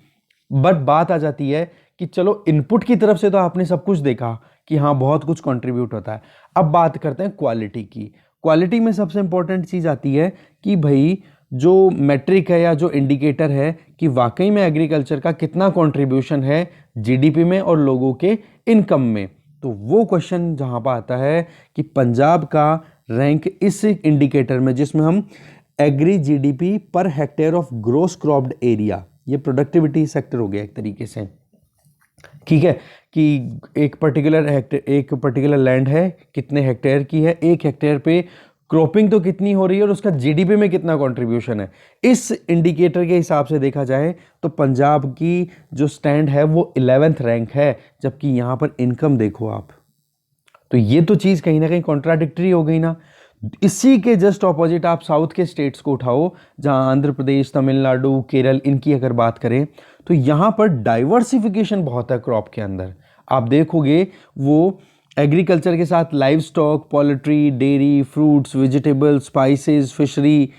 बट बात आ जाती है कि चलो इनपुट की तरफ से तो आपने सब कुछ देखा कि हाँ बहुत कुछ कंट्रीब्यूट होता है। अब बात करते हैं क्वालिटी की। क्वालिटी में सबसे इंपॉर्टेंट चीज़ आती है कि भाई जो मैट्रिक है या जो इंडिकेटर है कि वाकई में एग्रीकल्चर का कितना कंट्रीब्यूशन है जीडीपी में और लोगों के इनकम में। तो वो क्वेश्चन जहाँ पर आता है कि पंजाब का रैंक इस इंडिकेटर में, जिसमें हम agri GDP per hectare of gross cropped area, ये प्रोडक्टिविटी सेक्टर हो गया एक तरीके से। ठीक है कि एक पर्टिकुलर लैंड है कितने हेक्टेयर की है, 1 हेक्टेयर पे क्रॉपिंग तो कितनी हो रही है और उसका जीडीपी में कितना कंट्रीब्यूशन है। इस इंडिकेटर के हिसाब से देखा जाए तो पंजाब की जो स्टैंड है वो 11th रैंक है, जबकि यहाँ पर इनकम देखो आप। तो ये तो चीज़ कहीं ना कहीं कॉन्ट्राडिक्टरी हो गई ना। इसी के जस्ट ऑपोजिट आप साउथ के स्टेट्स को उठाओ, जहां आंध्र प्रदेश, तमिलनाडु, केरल, इनकी अगर बात करें तो यहां पर डाइवर्सिफिकेशन बहुत है क्रॉप के अंदर। आप देखोगे वो एग्रीकल्चर के साथ livestock, poultry, dairy, fruits, vegetable, spices, fishery,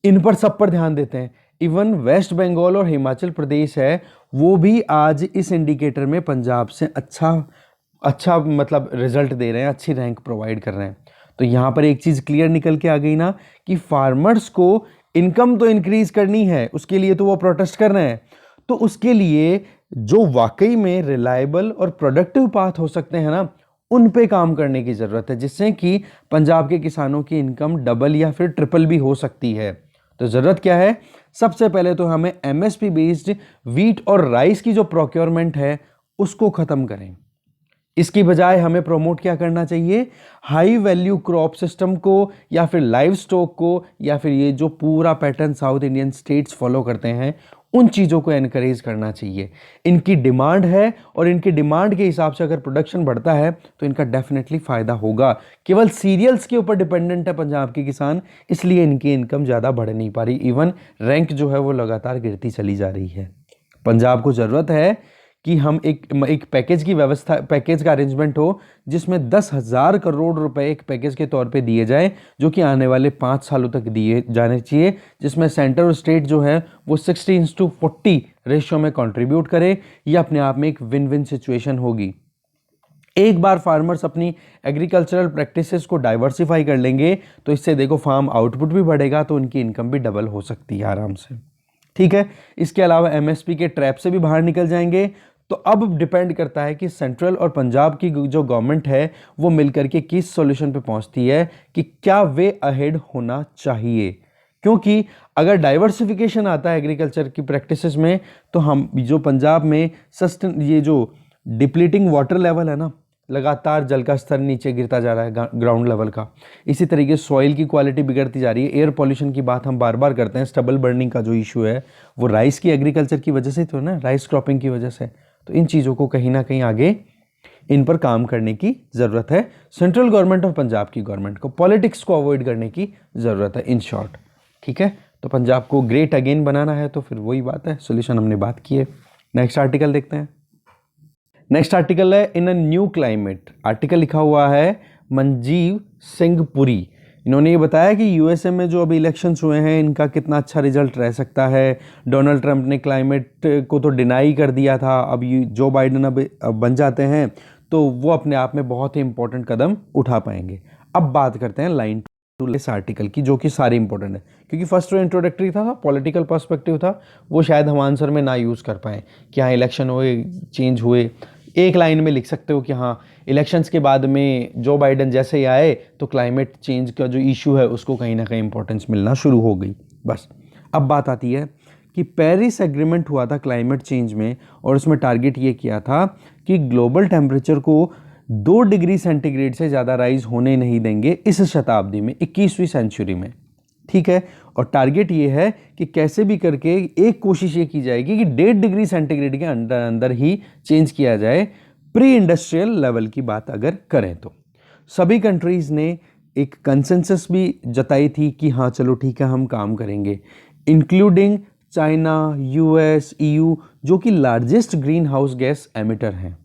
इन पर सब पर ध्यान देते हैं। इवन वेस्ट बंगाल और हिमाचल प्रदेश है वो भी आज इस इंडिकेटर में पंजाब से अच्छा मतलब रिजल्ट दे रहे हैं, अच्छी रैंक प्रोवाइड कर रहे हैं। तो यहाँ पर एक चीज़ क्लियर निकल के आ गई ना कि फार्मर्स को इनकम तो इंक्रीज करनी है, उसके लिए तो वो प्रोटेस्ट कर रहे हैं। तो उसके लिए जो वाकई में रिलायबल और प्रोडक्टिव पाथ हो सकते हैं ना, उन पे काम करने की ज़रूरत है, जिससे कि पंजाब के किसानों की इनकम डबल या फिर ट्रिपल भी हो सकती है। तो ज़रूरत क्या है? सबसे पहले तो हमें एमएसपी बेस्ड वीट और राइस की जो प्रोक्योरमेंट है उसको ख़त्म करें। इसकी बजाय हमें प्रमोट क्या करना चाहिए? हाई वैल्यू क्रॉप सिस्टम को, या फिर लाइव स्टॉक को, या फिर ये जो पूरा pattern south Indian states follow करते हैं उन चीज़ों को एनकरेज करना चाहिए। इनकी डिमांड है और इनकी डिमांड के हिसाब से अगर प्रोडक्शन बढ़ता है तो इनका डेफिनेटली फ़ायदा होगा। केवल सीरियल्स के ऊपर डिपेंडेंट है पंजाब के किसान, इसलिए इनकी इनकम ज़्यादा बढ़ नहीं पा रही। इवन रैंक जो है वो लगातार गिरती चली जा रही है। पंजाब को ज़रूरत है कि हम एक पैकेज की व्यवस्था, पैकेज का अरेंजमेंट हो जिसमें 10,000 करोड़ रुपए एक पैकेज के तौर पे दिए जाए, जो कि आने वाले 5 सालों तक दिए जाने चाहिए, जिसमें सेंटर और स्टेट जो है वो 60:40 रेशियो में कंट्रीब्यूट करे। ये अपने आप में एक विन विन सिचुएशन होगी। एक बार फार्मर्स अपनी एग्रीकल्चरल प्रैक्टिसेस को डाइवर्सिफाई कर लेंगे तो इससे देखो फार्म आउटपुट भी बढ़ेगा, तो उनकी इनकम भी डबल हो सकती है आराम से। ठीक है, इसके अलावा एमएसपी के ट्रैप से भी बाहर निकल जाएंगे। तो अब डिपेंड करता है कि सेंट्रल और पंजाब की जो गवर्नमेंट है वो मिलकर के किस सॉल्यूशन पे पहुंचती है, कि क्या वे अहेड होना चाहिए। क्योंकि अगर डाइवर्सिफिकेशन आता है एग्रीकल्चर की प्रैक्टिसेस में, तो हम जो पंजाब में ये जो डिप्लीटिंग वाटर लेवल है ना, लगातार जल का स्तर नीचे गिरता जा रहा है ग्राउंड लेवल का, इसी तरीके सॉइल की क्वालिटी बिगड़ती जा रही है। एयर पॉल्यूशन की बात हम बार बार करते हैं, स्टबल बर्निंग का जो इशू है वो राइस की एग्रीकल्चर की वजह से तो ना, राइस क्रॉपिंग की वजह से। तो इन चीज़ों को कहीं ना कहीं आगे इन पर काम करने की ज़रूरत है। सेंट्रल गवर्नमेंट और पंजाब की गवर्नमेंट को पॉलिटिक्स को अवॉइड करने की ज़रूरत है, इन शॉर्ट। ठीक है, तो पंजाब को ग्रेट अगेन बनाना है तो फिर वही बात है, सोल्यूशन हमने बात की है। नेक्स्ट आर्टिकल देखते हैं। नेक्स्ट आर्टिकल है इन अ न्यू क्लाइमेट। आर्टिकल लिखा हुआ है मंजीव सिंह पुरी। इन्होंने ये बताया कि यूएसए में जो अभी इलेक्शंस हुए हैं इनका कितना अच्छा रिजल्ट रह सकता है। डोनाल्ड ट्रंप ने क्लाइमेट को तो डिनाई कर दिया था, अब जो बाइडन अब बन जाते हैं तो वो अपने आप में बहुत ही इंपॉर्टेंट कदम उठा पाएंगे। अब बात करते हैं लाइन टू इस आर्टिकल की, जो कि सारी इंपॉर्टेंट है, क्योंकि फर्स्ट जो इंट्रोडक्टरी था, पॉलिटिकल पर्सपेक्टिव था, वो शायद हम आंसर में ना यूज़ कर पाएँ कि हाँ इलेक्शन हुए, चेंज हुए। एक लाइन में लिख सकते हो कि हाँ इलेक्शंस के बाद में जो बाइडन जैसे ही आए तो क्लाइमेट चेंज का जो इशू है उसको कहीं ना कहीं इंपॉर्टेंस मिलना शुरू हो गई। बस अब बात आती है कि पेरिस एग्रीमेंट हुआ था क्लाइमेट चेंज में, और उसमें टारगेट ये किया था कि ग्लोबल टेम्परेचर को 2 डिग्री सेंटीग्रेड से ज़्यादा राइज होने नहीं देंगे इस शताब्दी में, 21वीं सेंचुरी में। ठीक है, और टारगेट ये है कि कैसे भी करके एक कोशिश ये की जाएगी कि 1.5 डिग्री सेंटीग्रेड के अंदर अंदर ही चेंज किया जाए, प्री इंडस्ट्रियल लेवल की बात अगर करें तो। सभी कंट्रीज़ ने एक कंसेंसस भी जताई थी कि हाँ चलो ठीक है हम काम करेंगे, इंक्लूडिंग चाइना, यूएस, ईयू, जो कि largest green house gas emitter हैं।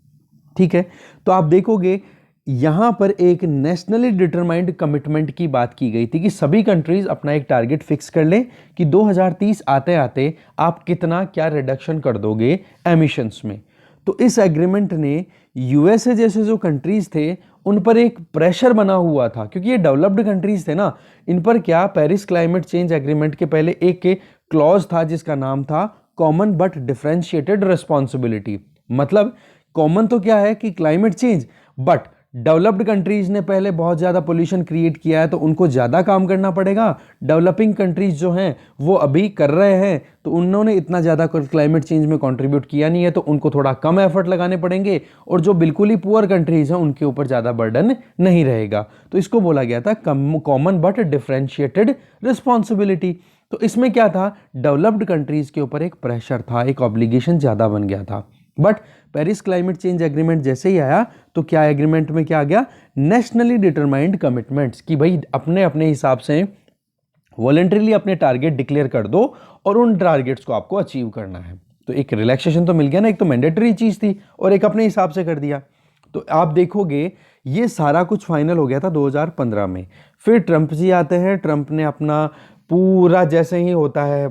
ठीक है, तो आप देखोगे यहाँ पर एक नेशनली डिटरमाइंड कमिटमेंट की बात की गई थी कि सभी कंट्रीज अपना एक टारगेट फिक्स कर लें कि 2030 आते आते आप कितना क्या रिडक्शन कर दोगे एमिशंस में। तो इस एग्रीमेंट ने यूएसए जैसे जो कंट्रीज थे उन पर एक प्रेशर बना हुआ था, क्योंकि ये डेवलप्ड कंट्रीज थे ना, इन पर क्या पेरिस क्लाइमेट चेंज एग्रीमेंट के पहले एक क्लॉज था जिसका नाम था कॉमन बट डिफरेंशिएटेड रिस्पॉन्सिबिलिटी। मतलब कॉमन तो क्या है कि climate change, but developed countries ने पहले बहुत ज़्यादा पोल्यूशन क्रिएट किया है तो उनको ज़्यादा काम करना पड़ेगा। डेवलपिंग कंट्रीज जो हैं वो अभी कर रहे हैं तो उन्होंने इतना ज़्यादा क्लाइमेट चेंज में कंट्रीब्यूट किया नहीं है, तो उनको थोड़ा कम एफर्ट लगाने पड़ेंगे, और जो बिल्कुल ही पुअर कंट्रीज हैं उनके ऊपर ज़्यादा बर्डन नहीं रहेगा। तो इसको बोला गया था कॉमन बट डिफरेंशिएटेड रिस्पॉन्सिबिलिटी। तो इसमें क्या था, डेवलप्ड कंट्रीज के ऊपर एक प्रेशर था, एक ऑब्लिगेशन ज़्यादा बन गया था। But Paris climate change agreement जैसे ही आया तो क्या एग्रीमेंट में क्या आ गया, नेशनली डिटरमाइंड कमिटमेंट्स, कि भाई अपने अपने हिसाब से वॉलंटरीली अपने टारगेट डिक्लेयर कर दो और उन टारगेट्स को आपको अचीव करना है। तो एक रिलैक्सेशन तो मिल गया ना, एक तो मैंडेटरी चीज़ थी और एक अपने हिसाब से कर दिया। तो आप देखोगे ये सारा कुछ फाइनल हो गया था 2015 में। फिर ट्रंप जी आते हैं, ट्रंप ने अपना पूरा जैसे ही होता है,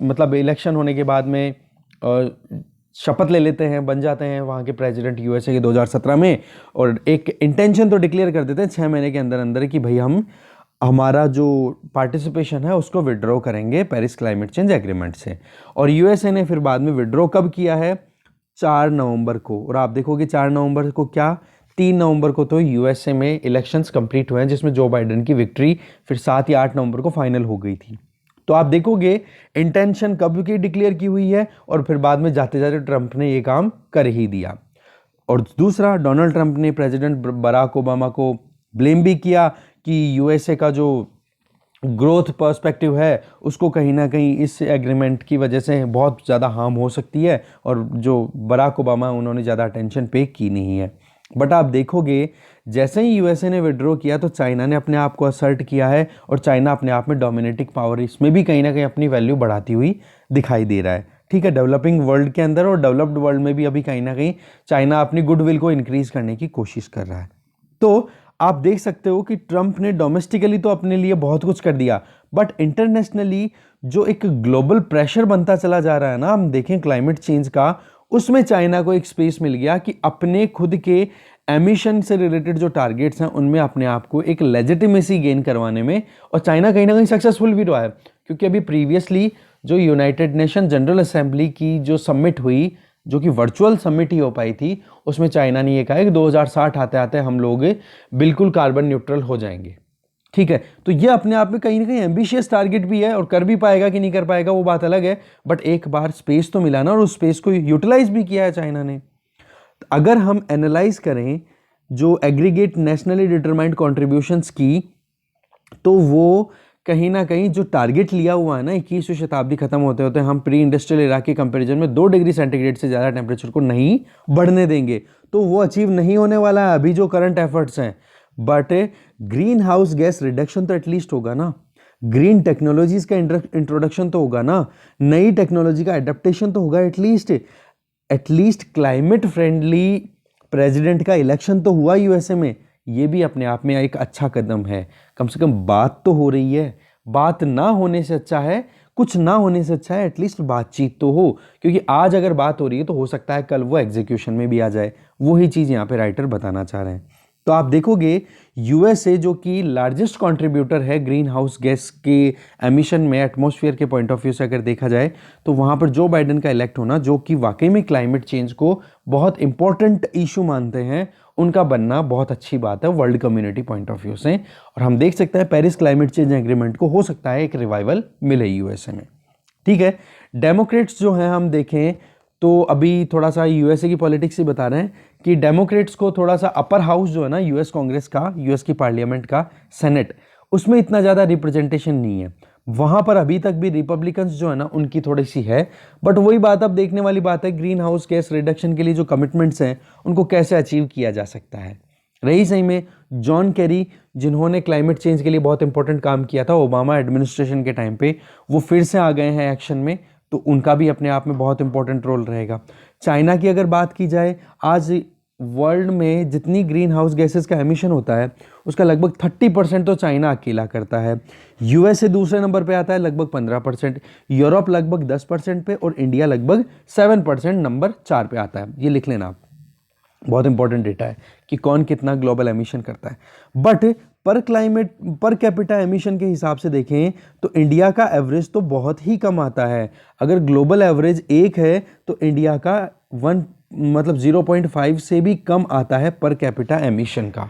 मतलब इलेक्शन होने के बाद में शपथ ले लेते हैं, बन जाते हैं वहाँ के प्रेसिडेंट यूएसए के 2017 में, और एक इंटेंशन तो डिक्लेयर कर देते हैं 6 महीने के अंदर अंदर कि भाई हम हमारा जो पार्टिसिपेशन है उसको विड्रॉ करेंगे पेरिस क्लाइमेट चेंज एग्रीमेंट से। और यूएसए ने फिर बाद में विड्रॉ कब किया है, 4 नवंबर को। और आप देखोगे 4 नवंबर को क्या, 3 नवंबर को तो यूएसए में इलेक्शंस कंप्लीट हुए हैं जिसमें जो बाइडेन की विक्ट्री फिर 7 या 8 नवंबर को फाइनल हो गई थी। तो आप देखोगे इंटेंशन कब की डिक्लेयर की हुई है और फिर बाद में जाते जाते ट्रंप ने ये काम कर ही दिया। और दूसरा, डोनाल्ड ट्रंप ने प्रेसिडेंट बराक ओबामा को ब्लेम भी किया कि यूएसए का जो ग्रोथ पर्सपेक्टिव है उसको कहीं ना कहीं इस एग्रीमेंट की वजह से बहुत ज़्यादा हार्म हो सकती है, और जो बराक ओबामा उन्होंने ज़्यादा अटेंशन पे की नहीं है। बट आप देखोगे जैसे ही यूएसए ने विड्रॉ किया तो चाइना ने अपने आप को असर्ट किया है, और चाइना अपने आप में डोमिनेटिंग पावर इसमें भी कहीं ना कहीं अपनी वैल्यू बढ़ाती हुई दिखाई दे रहा है। ठीक है, डेवलपिंग वर्ल्ड के अंदर और डेवलप्ड वर्ल्ड में भी अभी कहीं ना कहीं चाइना अपनी गुडविल को इंक्रीज करने की कोशिश कर रहा है। तो आप देख सकते हो कि ट्रंप ने डोमेस्टिकली तो अपने लिए बहुत कुछ कर दिया, बट इंटरनेशनली जो एक ग्लोबल प्रेशर बनता चला जा रहा है ना, हम देखें क्लाइमेट चेंज का, उसमें चाइना को एक स्पेस मिल गया कि अपने खुद के एमिशन से रिलेटेड जो टारगेट्स हैं उनमें अपने आप को एक लेजिटिमेसी गेन करवाने में, और चाइना कहीं ना कहीं सक्सेसफुल भी रहा है। क्योंकि अभी प्रीवियसली जो यूनाइटेड नेशन जनरल असेंबली की जो समिट हुई, जो कि वर्चुअल समिट ही हो पाई थी, उसमें चाइना ने ये कहा कि 2060 आते आते हम लोग बिल्कुल कार्बन न्यूट्रल हो जाएंगे। ठीक है, तो ये अपने आप में कहीं ना कहीं एम्बिशियस टारगेट भी है, और कर भी पाएगा कि नहीं कर पाएगा वो बात अलग है, बट एक बार स्पेस तो मिला ना, और उस स्पेस को यूटिलाइज भी किया है चाइना ने। अगर हम एनालाइज करें जो एग्रीगेट नेशनली डिटरमाइंड कॉन्ट्रीब्यूशंस की, तो वो कहीं ना कहीं जो टारगेट लिया हुआ है ना 21वीं शताब्दी खत्म होते होते हम प्री इंडस्ट्रियल एरा के कंपैरिजन में 2 डिग्री सेंटीग्रेड से ज़्यादा टेम्परेचर को नहीं बढ़ने देंगे, तो वो अचीव नहीं होने वाला है अभी जो करंट एफर्ट्स हैं। But green house gas reduction तो एटलीस्ट होगा ना, ग्रीन टेक्नोलॉजीज का इंट्रोडक्शन तो होगा ना, नई टेक्नोलॉजी का एडेप्टेशन तो होगा, एटलीस्ट क्लाइमेट फ्रेंडली प्रेसिडेंट का इलेक्शन तो हुआ यूएसए में। ये भी अपने आप में एक अच्छा कदम है, कम से कम बात तो हो रही है। बात ना होने से अच्छा है, कुछ ना होने से अच्छा है एटलीस्ट बातचीत तो हो, क्योंकि आज अगर बात हो रही है तो हो सकता है कल वो एग्जीक्यूशन में भी आ जाए। वही चीज़ यहाँ पे राइटर बताना चाह रहे हैं। तो आप देखोगे यूएसए जो कि लार्जेस्ट कंट्रीब्यूटर है ग्रीन हाउस गैस के एमिशन में एटमॉस्फेयर के पॉइंट ऑफ व्यू से अगर देखा जाए, तो वहाँ पर जो बाइडेन का इलेक्ट होना, जो कि वाकई में क्लाइमेट चेंज को बहुत इंपॉर्टेंट इशू मानते हैं, उनका बनना बहुत अच्छी बात है world community point of view से। और हम देख सकते हैं पेरिस क्लाइमेट चेंज एग्रीमेंट को हो सकता है एक रिवाइवल मिले यूएसए में। ठीक है, डेमोक्रेट्स जो हैं हम देखें तो अभी थोड़ा सा यूएसए की पॉलिटिक्स ही बता रहे हैं कि डेमोक्रेट्स को थोड़ा सा अपर हाउस जो है ना यूएस कांग्रेस का, यूएस की पार्लियामेंट का सेनेट, उसमें इतना ज़्यादा रिप्रेजेंटेशन नहीं है। वहाँ पर अभी तक भी रिपब्लिकन्स जो है ना उनकी थोड़ी सी है। बट वही बात अब देखने वाली बात है, ग्रीन हाउस गैस रिडक्शन के लिए जो कमिटमेंट्स हैं उनको कैसे अचीव किया जा सकता है। रही सही में जॉन कैरी, जिन्होंने क्लाइमेट चेंज के लिए बहुत इंपॉर्टेंट काम किया था ओबामा एडमिनिस्ट्रेशन के टाइम पे, वो फिर से आ गए हैं एक्शन में, तो उनका भी अपने आप में बहुत इंपॉर्टेंट रोल रहेगा। चाइना की अगर बात की जाए, आज वर्ल्ड में जितनी ग्रीन हाउस गैसेस का एमिशन होता है उसका लगभग 30% तो चाइना अकेला करता है। यूएसए दूसरे नंबर पे आता है लगभग 15%, यूरोप लगभग 10% पे, और इंडिया लगभग 7%, नंबर 4 पे आता है। ये लिख लेना आप, बहुत इंपॉर्टेंट डेटा है कि कौन कितना ग्लोबल एमिशन करता है। बट पर कैपिटा एमिशन के हिसाब से देखें तो इंडिया का एवरेज तो बहुत ही कम आता है। अगर ग्लोबल एवरेज 1 है तो इंडिया का 0.5 से भी कम आता है पर कैपिटा एमिशन का।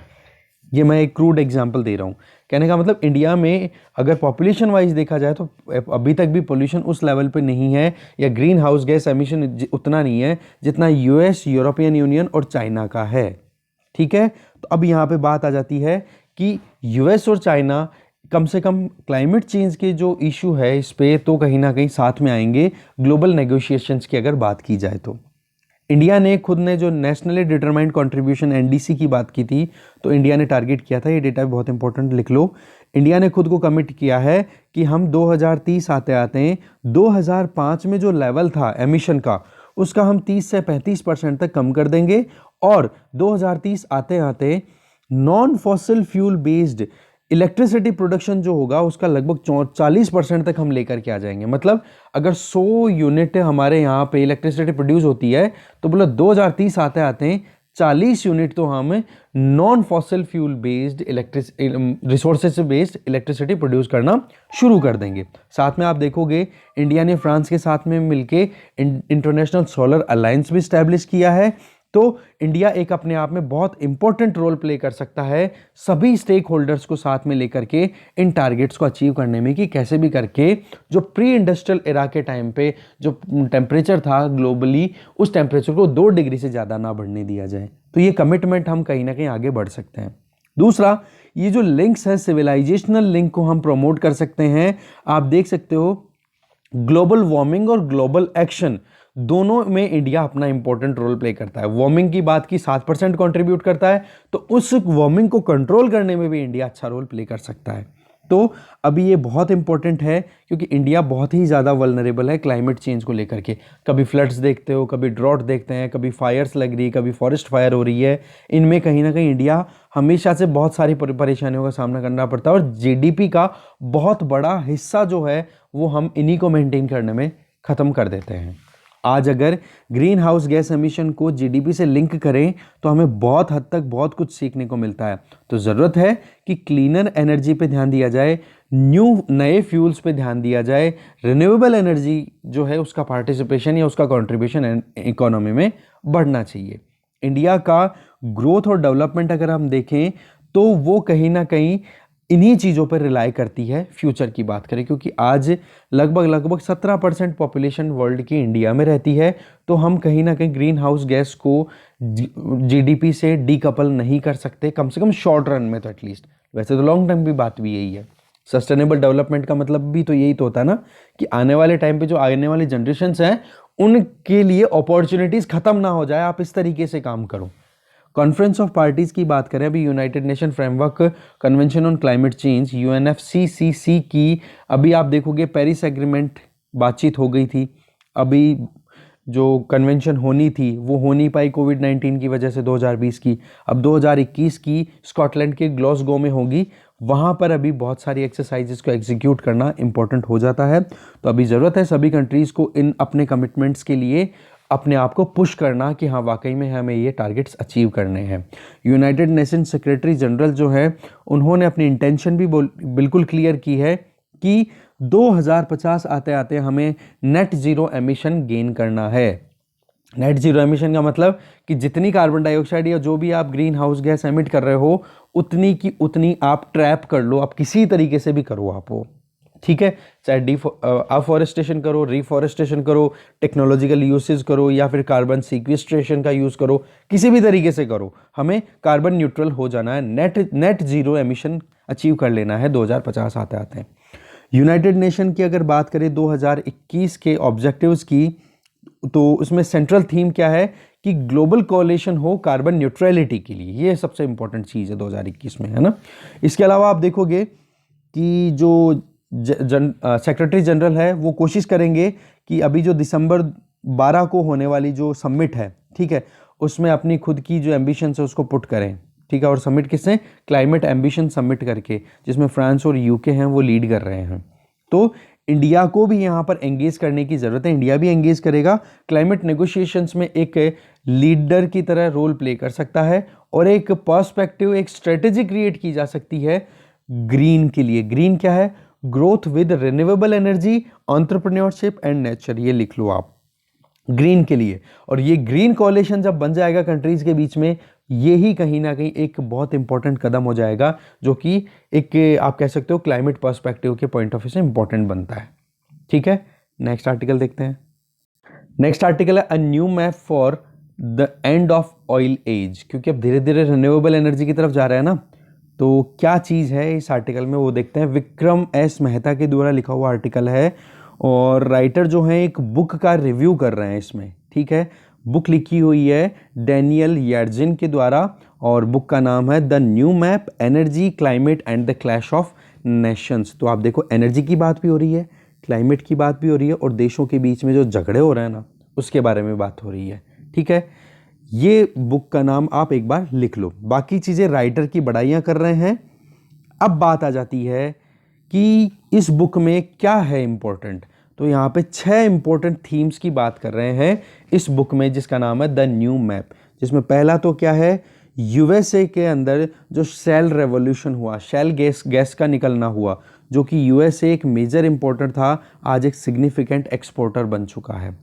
ये मैं एक क्रूड एग्जांपल दे रहा हूँ। कहने का मतलब इंडिया में अगर पॉपुलेशन वाइज देखा जाए तो अभी तक भी पोल्यूशन उस लेवल पे नहीं है, या ग्रीन हाउस गैस एमिशन उतना नहीं है जितना यूएस, यूरोपियन यूनियन और चाइना का है। ठीक है, तो अब यहाँ पे बात आ जाती है कि यूएस और चाइना कम से कम क्लाइमेट चेंज के जो इशू है इस पे तो कहीं ना कहीं साथ में आएंगे ग्लोबल नेगोशिएशंस की अगर बात की जाए तो। इंडिया ने खुद ने जो नेशनली डिटरमाइंड कंट्रीब्यूशन एनडीसी की बात की थी, तो इंडिया ने टारगेट किया था, ये डेटा भी बहुत इंपॉर्टेंट लिख लो। इंडिया ने खुद को कमिट किया है कि हम 2030 आते आते हैं 2005 में जो लेवल था एमिशन का उसका हम 30 से 35% तक कम कर देंगे, और 2030 आते आते non fossil fuel based electricity production जो होगा उसका लगभग 40% तक हम लेकर के आ जाएंगे। मतलब अगर 100 यूनिट हमारे यहाँ पे इलेक्ट्रिसिटी प्रोड्यूस होती है तो बोलो 2030 आते आते 40 यूनिट तो हम non fossil fuel based resources से बेस्ड इलेक्ट्रिसिटी प्रोड्यूस करना शुरू कर देंगे। साथ में आप देखोगे इंडिया ने फ्रांस के साथ में मिलके इंटरनेशनल सोलर अलायंस भी स्टैब्लिश किया है, तो इंडिया एक अपने आप में बहुत इंपॉर्टेंट रोल प्ले कर सकता है सभी स्टेक होल्डर्स को साथ में लेकर के इन टारगेट्स को अचीव करने में, कि कैसे भी करके जो प्री इंडस्ट्रियल एरा के टाइम पे जो टेम्परेचर था ग्लोबली, उस टेम्परेचर को 2 डिग्री से ज़्यादा ना बढ़ने दिया जाए। तो ये कमिटमेंट हम कहीं ना कहीं आगे बढ़ सकते हैं। दूसरा, ये जो लिंक्स है सिविलाइजेशनल लिंक को हम प्रमोट कर सकते हैं। आप देख सकते हो ग्लोबल वार्मिंग और ग्लोबल एक्शन दोनों में इंडिया अपना इंपॉर्टेंट रोल प्ले करता है। वार्मिंग की बात की 7% कंट्रीब्यूट करता है, तो उस वार्मिंग को कंट्रोल करने में भी इंडिया अच्छा रोल प्ले कर सकता है। तो अभी ये बहुत इंपॉर्टेंट है क्योंकि इंडिया बहुत ही ज़्यादा वल्नरेबल है क्लाइमेट चेंज को लेकर के। कभी फ्लड्स देखते हो, कभी ड्रॉट देखते हैं, कभी फायर्स लग रही है, कभी फॉरेस्ट फायर हो रही है। इनमें कहीं ना कहीं इंडिया हमेशा से बहुत सारी परेशानियों का सामना करना पड़ता है और जीडीपी का बहुत बड़ा हिस्सा जो है वो हम इन्हीं को मेंटेन करने में ख़त्म कर देते हैं। आज अगर ग्रीन हाउस गैस एमिशन को जीडीपी से लिंक करें तो हमें बहुत हद तक बहुत कुछ सीखने को मिलता है। तो ज़रूरत है कि क्लीनर एनर्जी पे ध्यान दिया जाए, नए फ्यूल्स पे ध्यान दिया जाए, रिन्यूएबल एनर्जी जो है उसका पार्टिसिपेशन या उसका कंट्रीब्यूशन इकोनॉमी में बढ़ना चाहिए। इंडिया का ग्रोथ और डेवलपमेंट अगर हम देखें तो वो कहीं ना कहीं इन्हीं चीज़ों पर रिलाई करती है फ्यूचर की बात करें, क्योंकि आज लगभग 17% पॉपुलेशन वर्ल्ड की इंडिया में रहती है। तो हम कहीं ना कहीं ग्रीन हाउस गैस को जीडीपी से डीकपल नहीं कर सकते, कम से कम शॉर्ट रन में तो एटलीस्ट। वैसे तो लॉन्ग टर्म की बात भी यही है। सस्टेनेबल डेवलपमेंट का मतलब भी तो यही तो होता है ना कि आने वाले टाइम पे जो आने वाली जनरेशन्स हैं उनके लिए अपॉर्चुनिटीज़ ख़त्म ना हो जाए, आप इस तरीके से काम करो। कॉन्फ्रेंस ऑफ पार्टीज की बात करें, अभी United nation framework convention on climate change UNFCCC की अभी आप देखोगे पेरिस एग्रीमेंट बातचीत हो गई थी। अभी जो कन्वेंशन होनी थी वो हो नहीं पाई कोविड-19 की वजह से 2020 की। अब 2021 की स्कॉटलैंड के ग्लासगो में होगी। वहाँ पर अभी बहुत सारी एक्सरसाइजेस को एग्जीक्यूट करना इंपॉर्टेंट हो जाता है। तो अभी ज़रूरत है सभी कंट्रीज़ को इन अपने कमिटमेंट्स के लिए अपने आप को पुश करना कि हाँ वाकई में हमें ये टारगेट्स अचीव करने हैं। यूनाइटेड नेशन सेक्रेटरी जनरल जो है उन्होंने अपनी इंटेंशन भी बिल्कुल क्लियर की है कि 2050 आते आते हमें नेट ज़ीरो एमिशन गेन करना है। नेट ज़ीरो एमिशन का मतलब कि जितनी कार्बन डाइऑक्साइड या जो भी आप ग्रीन हाउस गैस एमिट कर रहे हो उतनी की उतनी आप ट्रैप कर लो, आप किसी तरीके से भी करो आप वो, ठीक है। चाहे अफॉरेस्टेशन करो, रिफॉरेस्टेशन करो, टेक्नोलॉजिकल यूसेज करो या फिर कार्बन सीक्वेस्ट्रेशन का यूज़ करो, किसी भी तरीके से करो, हमें कार्बन न्यूट्रल हो जाना है, नेट ज़ीरो एमिशन अचीव कर लेना है 2050 आते आते। यूनाइटेड नेशन की अगर बात करें 2021 के ऑब्जेक्टिव्स की, तो उसमें सेंट्रल थीम क्या है कि ग्लोबल कोalition हो कार्बन न्यूट्रलिटी के लिए। ये सबसे इंपॉर्टेंट चीज़ है 2021 में, है ना। इसके अलावा आप देखोगे कि जो सेक्रेटरी जनरल है वो कोशिश करेंगे कि अभी जो दिसंबर 12 को होने वाली जो समिट है, ठीक है, उसमें अपनी खुद की जो एम्बिशन है उसको पुट करें, ठीक है। और समिट किससे? क्लाइमेट एम्बिशन समिट करके, जिसमें फ्रांस और यूके हैं वो लीड कर रहे हैं। तो इंडिया को भी यहाँ पर एंगेज करने की ज़रूरत है। इंडिया भी एंगेज करेगा क्लाइमेट नेगोशिएशंस में, एक लीडर की तरह रोल प्ले कर सकता है और एक पर्सपेक्टिव, एक स्ट्रेटेजी क्रिएट की जा सकती है ग्रीन के लिए। ग्रीन क्या है? Growth with renewable energy, entrepreneurship and nature, ये लिख लो आप ग्रीन के लिए। और ये ग्रीन कोalition जब बन जाएगा कंट्रीज के बीच में, ये ही कहीं ना कहीं एक बहुत इंपॉर्टेंट कदम हो जाएगा जो कि एक आप कह सकते हो क्लाइमेट पर्सपेक्टिव के पॉइंट ऑफ व्यू से इंपॉर्टेंट बनता है, ठीक है। नेक्स्ट आर्टिकल देखते हैं। नेक्स्ट आर्टिकल है a new map for the end of oil age, क्योंकि अब धीरे धीरे रिन्यूएबल एनर्जी की तरफ जा रहा है ना। तो क्या चीज़ है इस आर्टिकल में वो देखते हैं। विक्रम एस मेहता के द्वारा लिखा हुआ आर्टिकल है और राइटर जो है एक बुक का रिव्यू कर रहे हैं इसमें, ठीक है। बुक लिखी हुई है डैनियल यार्जिन के द्वारा और बुक का नाम है the new map, energy, climate and the clash of Nations. तो आप देखो एनर्जी की बात भी हो रही है, क्लाइमेट की बात भी हो रही है और देशों के बीच में जो झगड़े हो रहे हैं ना उसके बारे में बात हो रही है, ठीक है। ये बुक का नाम आप एक बार लिख लो। बाकी चीज़ें राइटर की बड़ाइयाँ कर रहे हैं। अब बात आ जाती है कि इस बुक में क्या है इम्पोर्टेंट। तो यहाँ पे 6 इम्पोर्टेंट थीम्स की बात कर रहे हैं इस बुक में, जिसका नाम है द न्यू मैप। जिसमें पहला तो क्या है, यूएसए के अंदर जो शेल रेवोल्यूशन हुआ, शेल गैस का निकलना हुआ, जो कि यूएसए एक मेजर इंपोर्टर था, आज एक सिग्निफिकेंट एक्सपोर्टर बन चुका है।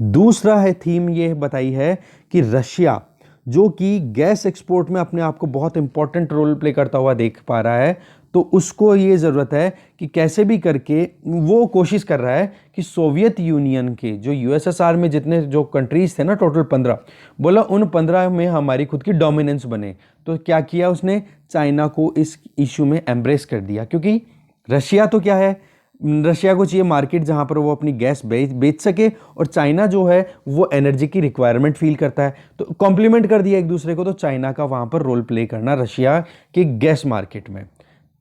दूसरा है थीम ये बताई है कि रशिया जो कि गैस एक्सपोर्ट में अपने आप को बहुत इंपॉर्टेंट रोल प्ले करता हुआ देख पा रहा है, तो उसको ये ज़रूरत है कि कैसे भी करके वो कोशिश कर रहा है कि सोवियत यूनियन के जो यूएसएसआर में जितने जो कंट्रीज थे ना, टोटल 15, बोला उन 15 में हमारी खुद की डोमिनेंस बने। तो क्या किया उसने, चाइना को इस इशू में एम्ब्रेस कर दिया, क्योंकि रशिया तो क्या है, रशिया को चाहिए मार्केट जहां पर वो अपनी गैस बेच सके, और चाइना जो है वो एनर्जी की रिक्वायरमेंट फील करता है, तो कॉम्प्लीमेंट कर दिया एक दूसरे को। तो चाइना का वहां पर रोल प्ले करना रशिया के गैस मार्केट में।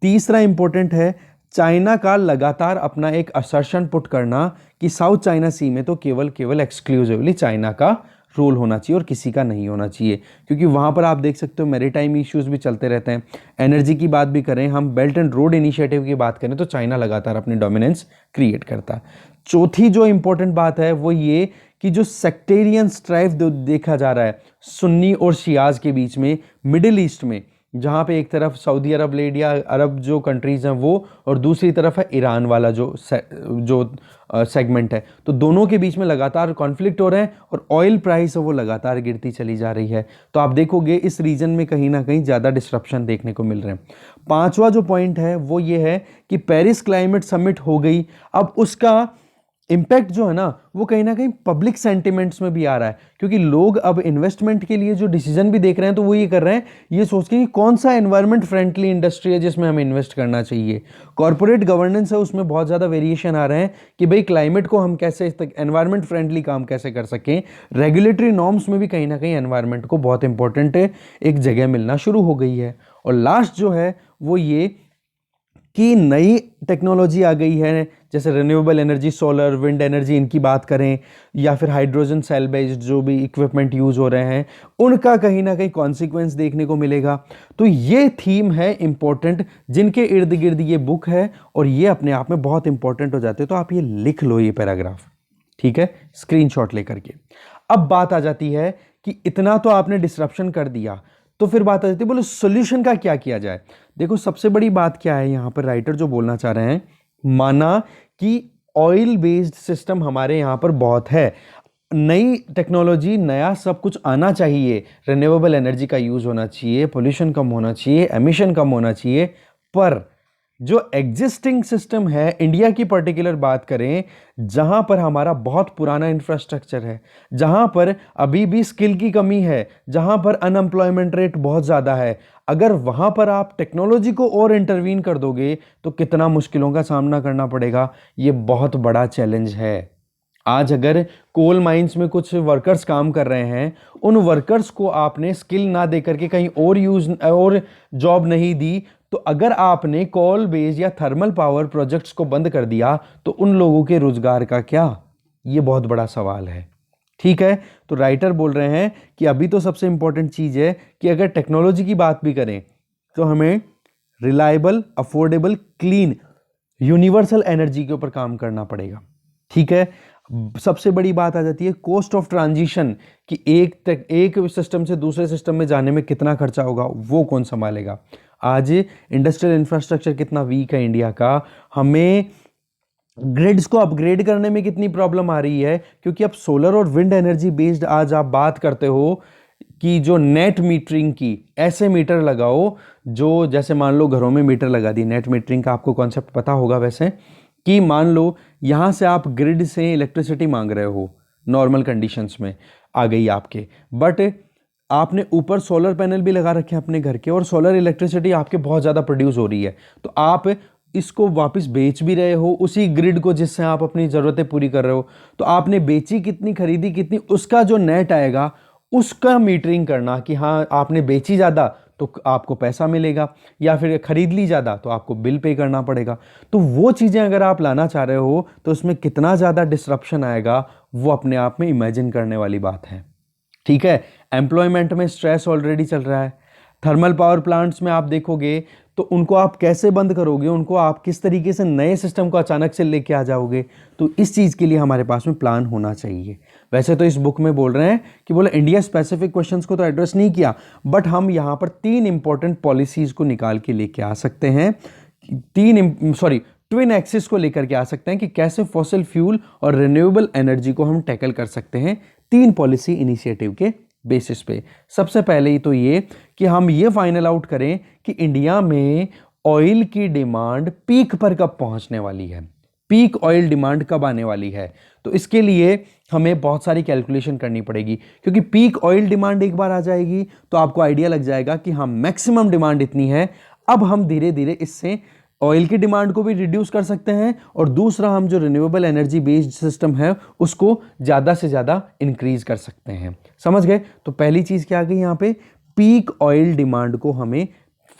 तीसरा इंपॉर्टेंट है चाइना का लगातार अपना एक असर्शन पुट करना कि साउथ चाइना सी में तो केवल एक्सक्लूसिवली चाइना का रोल होना चाहिए और किसी का नहीं होना चाहिए, क्योंकि वहाँ पर आप देख सकते हो मैरीटाइम इश्यूज भी चलते रहते हैं। एनर्जी की बात भी करें, हम बेल्ट एंड रोड इनिशिएटिव की बात करें, तो चाइना लगातार अपनी डोमिनेंस क्रिएट करता है। चौथी जो इंपॉर्टेंट बात है वो ये कि जो सेक्टेरियन स्ट्राइफ देखा जा रहा है सुन्नी और शियाज के बीच में मिडिल ईस्ट में, जहाँ पे एक तरफ सऊदी अरब लेड या अरब जो कंट्रीज़ हैं वो, और दूसरी तरफ है ईरान वाला जो सेगमेंट है, तो दोनों के बीच में लगातार कॉन्फ्लिक्ट हो रहे हैं और ऑयल प्राइस है वो लगातार गिरती चली जा रही है। तो आप देखोगे इस रीजन में कहीं ना कहीं ज़्यादा डिस्ट्रप्शन देखने को मिल रहे हैं। पांचवा जो पॉइंट है वो ये है कि पेरिस क्लाइमेट समिट हो गई, अब उसका इम्पैक्ट जो है ना वो कहीं ना कहीं पब्लिक सेंटिमेंट्स में भी आ रहा है, क्योंकि लोग अब इन्वेस्टमेंट के लिए जो डिसीजन भी देख रहे हैं तो वो ये कर रहे हैं, ये सोच के कि कौन सा एनवायरमेंट फ्रेंडली इंडस्ट्री है जिसमें हमें इन्वेस्ट करना चाहिए। कॉर्पोरेट गवर्नेंस है उसमें बहुत ज़्यादा वेरिएशन आ रहे हैं कि भाई क्लाइमेट को हम कैसे एनवायरमेंट फ्रेंडली काम कैसे कर सकें। रेगुलेटरी नॉर्म्स में भी कहीं ना कहीं एनवायरमेंट को बहुत इंपॉर्टेंट एक जगह मिलना शुरू हो गई है। और लास्ट जो है वो ये कि नई टेक्नोलॉजी आ गई है, जैसे renewable energy, solar, wind energy, इनकी बात करें, या फिर हाइड्रोजन सेल बेस्ड जो भी इक्विपमेंट यूज़ हो रहे हैं उनका कहीं ना कहीं कॉन्सिक्वेंस देखने को मिलेगा। तो ये थीम है इंपॉर्टेंट जिनके इर्द गिर्द ये बुक है, और ये अपने आप में बहुत इंपॉर्टेंट हो जाते हैं। तो आप ये लिख लो ये पैराग्राफ, ठीक है, स्क्रीनशॉट लेकर के। अब बात आ जाती है कि इतना तो आपने डिस्रप्शन कर दिया, तो फिर बात आ जाती है बोलो सोल्यूशन का क्या किया जाए। देखो सबसे बड़ी बात क्या है यहाँ पर राइटर जो बोलना चाह रहे हैं, माना कि ऑयल बेस्ड सिस्टम हमारे यहाँ पर बहुत है, नई टेक्नोलॉजी, नया सब कुछ आना चाहिए, रिन्यूएबल एनर्जी का यूज होना चाहिए, पोल्यूशन कम होना चाहिए, एमिशन कम होना चाहिए, पर जो एग्जिस्टिंग सिस्टम है, इंडिया की पर्टिकुलर बात करें, जहां पर हमारा बहुत पुराना इंफ्रास्ट्रक्चर है, जहां पर अभी भी स्किल की कमी है, जहां पर अनएम्प्लॉयमेंट रेट बहुत ज़्यादा है, अगर वहां पर आप टेक्नोलॉजी को और इंटरवीन कर दोगे तो कितना मुश्किलों का सामना करना पड़ेगा। ये बहुत बड़ा चैलेंज है। आज अगर कोल माइंस में कुछ वर्कर्स काम कर रहे हैं, उन वर्कर्स को आपने स्किल ना दे करके कहीं और जॉब नहीं दी, तो अगर आपने कोल बेस्ड या थर्मल पावर प्रोजेक्ट्स को बंद कर दिया तो उन लोगों के रोजगार का क्या, ये बहुत बड़ा सवाल है। ठीक है, तो राइटर बोल रहे हैं कि अभी तो सबसे इंपॉर्टेंट चीज है कि अगर टेक्नोलॉजी की बात भी करें तो हमें reliable, affordable, clean, universal energy के ऊपर काम करना पड़ेगा। ठीक है, सबसे बड़ी बात आ जाती है कॉस्ट ऑफ ट्रांजिशन, कि एक सिस्टम से दूसरे सिस्टम में जाने में कितना खर्चा होगा, वो कौन संभालेगा। आज इंडस्ट्रियल इंफ्रास्ट्रक्चर कितना वीक है इंडिया का, हमें ग्रिड्स को अपग्रेड करने में कितनी प्रॉब्लम आ रही है, क्योंकि अब सोलर और विंड एनर्जी बेस्ड आज आप बात करते हो कि जो नेट मीटरिंग की, ऐसे मीटर लगाओ जो, जैसे मान लो घरों में मीटर लगा दी, नेट मीटरिंग का आपको कॉन्सेप्ट पता होगा वैसे, कि मान लो यहाँ से आप ग्रिड से इलेक्ट्रिसिटी मांग रहे हो, नॉर्मल कंडीशंस में आ गई आपके, बट आपने ऊपर सोलर पैनल भी लगा रखे हैं अपने घर के, और सोलर इलेक्ट्रिसिटी आपके बहुत ज़्यादा प्रोड्यूस हो रही है, तो आप इसको वापस बेच भी रहे हो उसी ग्रिड को जिससे आप अपनी ज़रूरतें पूरी कर रहे हो, तो आपने बेची कितनी, खरीदी कितनी, उसका जो नेट आएगा उसका मीटरिंग करना कि हाँ आपने बेची ज़्यादा तो आपको पैसा मिलेगा, या फिर खरीद ली ज़्यादा तो आपको बिल पे करना पड़ेगा। तो वो चीज़ें अगर आप लाना चाह रहे हो तो उसमें कितना ज़्यादा डिस्रप्शन आएगा, वो अपने आप में इमेजिन करने वाली बात है। ठीक है, एम्प्लॉयमेंट में स्ट्रेस ऑलरेडी चल रहा है। थर्मल पावर प्लांट्स में आप देखोगे तो उनको आप कैसे बंद करोगे, उनको आप किस तरीके से नए सिस्टम को अचानक से लेके आ जाओगे, तो इस चीज़ के लिए हमारे पास में प्लान होना चाहिए। वैसे तो इस बुक में बोल रहे हैं कि बोले इंडिया स्पेसिफिक क्वेश्चंस को तो एड्रेस नहीं किया, बट हम यहाँ पर 3 इंपॉर्टेंट पॉलिसीज़ को निकाल के लेके आ सकते हैं, ट्विन एक्सिस को लेकर के आ सकते हैं कि कैसे फॉसिल फ्यूल और रिन्यूएबल एनर्जी को हम टैकल कर सकते हैं 3 पॉलिसी इनिशिएटिव के बेसिस पे। सबसे पहले ही तो ये कि हम ये फाइनल आउट करें कि इंडिया में ऑयल की डिमांड पीक पर कब पहुंचने वाली है, पीक ऑयल डिमांड कब आने वाली है। तो इसके लिए हमें बहुत सारी कैलकुलेशन करनी पड़ेगी, क्योंकि पीक ऑयल डिमांड एक बार आ जाएगी तो आपको आइडिया लग जाएगा कि हाँ मैक्सिमम डिमांड इतनी है, अब हम धीरे धीरे इससे ऑयल की डिमांड को भी रिड्यूस कर सकते हैं और दूसरा हम जो रिन्यूएबल एनर्जी बेस्ड सिस्टम है उसको ज़्यादा से ज़्यादा इंक्रीज कर सकते हैं। समझ गए? तो पहली चीज़ क्या आ गई यहाँ पे, पीक ऑयल डिमांड को हमें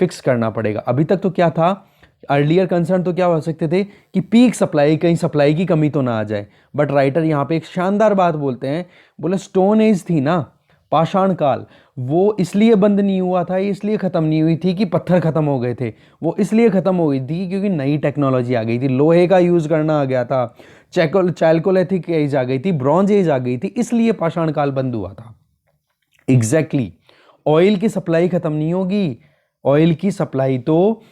फिक्स करना पड़ेगा। अभी तक तो क्या था, अर्लियर कंसर्न तो क्या हो सकते थे कि पीक सप्लाई, कहीं सप्लाई की कमी तो ना आ जाए। बट राइटर यहाँ पे एक शानदार बात बोलते हैं, बोले स्टोन एज थी ना, पाषाण काल, वो इसलिए बंद नहीं हुआ था, इसलिए खत्म नहीं हुई थी कि पत्थर खत्म हो गए थे, वो इसलिए खत्म हो गई थी क्योंकि नई टेक्नोलॉजी आ गई थी, लोहे का यूज करना आ गया था, चैल्कोलिथिक एज आ गई थी, ब्रॉन्ज एज आ गई थी, इसलिए पाषाण काल बंद हुआ था। एग्जैक्टली ऑयल की सप्लाई खत्म नहीं होगी, ऑयल की सप्लाई तो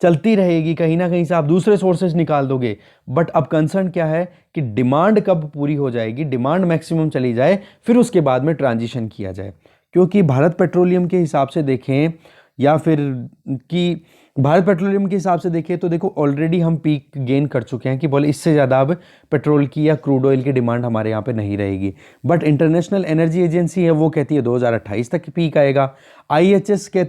चलती रहेगी, कहीं ना कहीं से आप दूसरे सोर्सेज निकाल दोगे। बट अब कंसर्न क्या है कि डिमांड कब पूरी हो जाएगी, डिमांड मैक्सिमम चली जाए, फिर उसके बाद में ट्रांजिशन किया जाए। क्योंकि भारत पेट्रोलियम के हिसाब से देखें या फिर कि भारत पेट्रोलियम के हिसाब से देखें तो देखो ऑलरेडी हम पीक गेन कर चुके हैं कि बोले इससे ज़्यादा अब पेट्रोल की या क्रूड ऑयल की डिमांड हमारे यहाँ पे नहीं रहेगी। बट इंटरनेशनल एनर्जी एजेंसी है वो कहती है 2028 तक पीक आएगा। IHS के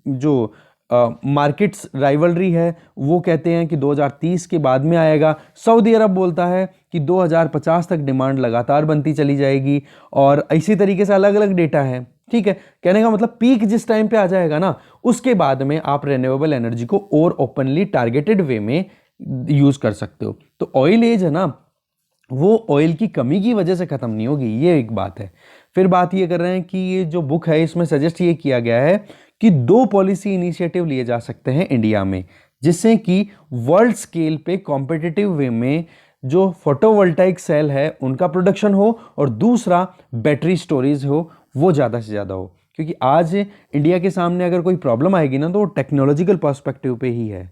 जो मार्केट्स राइवलरी है वो कहते हैं कि 2030 के बाद में आएगा। सऊदी अरब बोलता है कि 2050 तक डिमांड लगातार बनती चली जाएगी, और इसी तरीके से अलग अलग डेटा है। ठीक है, कहने का मतलब पीक जिस टाइम पे आ जाएगा ना, उसके बाद में आप रिन्यूएबल एनर्जी को और ओपनली टारगेटेड वे में यूज कर सकते हो। तो ऑयल एज है ना, वो ऑयल की कमी की वजह से खत्म नहीं होगी, ये एक बात है। फिर बात ये कर रहे हैं कि ये जो बुक है इसमें सजेस्ट ये किया गया है कि 2 पॉलिसी इनिशिएटिव लिए जा सकते हैं इंडिया में, जिससे कि वर्ल्ड स्केल पे कॉम्पिटिटिव वे में जो फोटोवोल्टाइक सेल है उनका प्रोडक्शन हो और दूसरा बैटरी स्टोरेज हो वो ज़्यादा से ज़्यादा हो। क्योंकि आज इंडिया के सामने अगर कोई प्रॉब्लम आएगी ना तो वो टेक्नोलॉजिकल पर्सपेक्टिव पे ही है,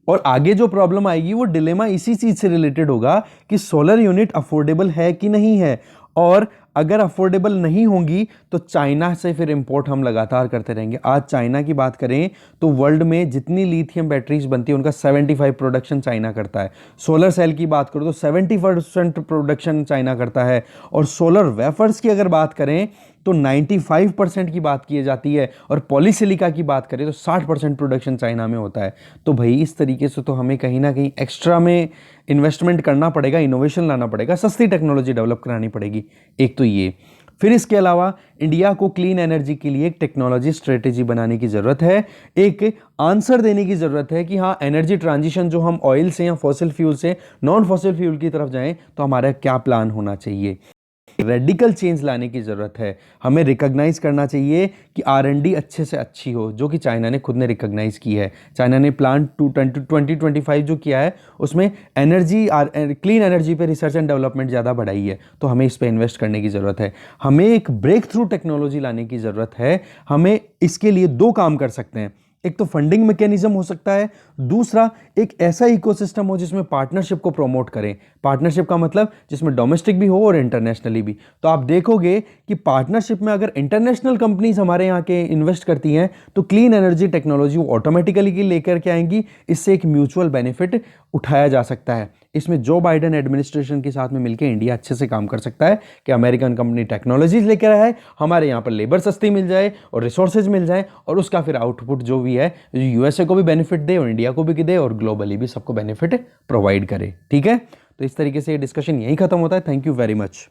और आगे जो प्रॉब्लम आएगी वो डिलेमा इसी चीज से रिलेटेड होगा कि सोलर यूनिट अफोर्डेबल है कि नहीं है, और अगर अफोर्डेबल नहीं होंगी तो चाइना से फिर इंपोर्ट हम लगातार करते रहेंगे। आज चाइना की बात करें तो वर्ल्ड में जितनी लिथियम बैटरीज बनती है उनका 75 प्रोडक्शन चाइना करता है। सोलर सेल की बात करो तो 70% प्रोडक्शन चाइना करता है, और सोलर वेफर्स की अगर बात करें तो 95% की बात की जाती है, और पॉलीसिलिका की बात करें तो 60% प्रोडक्शन चाइना में होता है। तो भाई इस तरीके से तो हमें कहीं ना कहीं एक्स्ट्रा में इन्वेस्टमेंट करना पड़ेगा, इनोवेशन लाना पड़ेगा, सस्ती टेक्नोलॉजी डेवलप करानी पड़ेगी। एक तो ये, फिर इसके अलावा इंडिया को क्लीन एनर्जी के लिए एक टेक्नोलॉजी स्ट्रेटेजी बनाने की ज़रूरत है, एक आंसर देने की ज़रूरत है कि हाँ एनर्जी ट्रांजिशन जो हम ऑयल से या फॉसिल फ्यूल से नॉन फॉसिल फ्यूल की तरफ जाएं तो हमारा क्या प्लान होना चाहिए। रेडिकल चेंज लाने की ज़रूरत है। हमें रिकॉग्नाइज करना चाहिए कि R&D अच्छे से अच्छी हो, जो कि चाइना ने खुद ने रिकॉग्नाइज की है। चाइना ने प्लान 2025 जो किया है उसमें एनर्जी क्लीन एनर्जी पे रिसर्च एंड डेवलपमेंट ज़्यादा बढ़ाई है, तो हमें इस पे इन्वेस्ट करने की ज़रूरत है। हमें एक ब्रेक थ्रू टेक्नोलॉजी लाने की ज़रूरत है। हमें इसके लिए 2 काम कर सकते हैं, एक तो फंडिंग मैकेनिज्म हो सकता है, दूसरा एक ऐसा इकोसिस्टम हो जिसमें पार्टनरशिप को प्रमोट करें। पार्टनरशिप का मतलब जिसमें डोमेस्टिक भी हो और इंटरनेशनली भी। तो आप देखोगे कि पार्टनरशिप में अगर इंटरनेशनल कंपनीज हमारे यहाँ के इन्वेस्ट करती हैं तो क्लीन एनर्जी टेक्नोलॉजी ऑटोमेटिकली लेकर के आएंगी, इससे एक म्यूचुअल बेनिफिट उठाया जा सकता है। इसमें जो बाइडेन एडमिनिस्ट्रेशन के साथ में मिलकर इंडिया अच्छे से काम कर सकता है कि अमेरिकन कंपनी टेक्नोलॉजीज लेकर आए, हमारे यहाँ पर लेबर सस्ती मिल जाए और रिसोर्सेज मिल जाए, और उसका फिर आउटपुट जो भी है USA को भी बेनिफिट दे और इंडिया को भी दे और ग्लोबली भी सबको बेनिफिट प्रोवाइड करे। ठीक है, तो इस तरीके से ये डिस्कशन यहीं खत्म होता है। Thank you very much.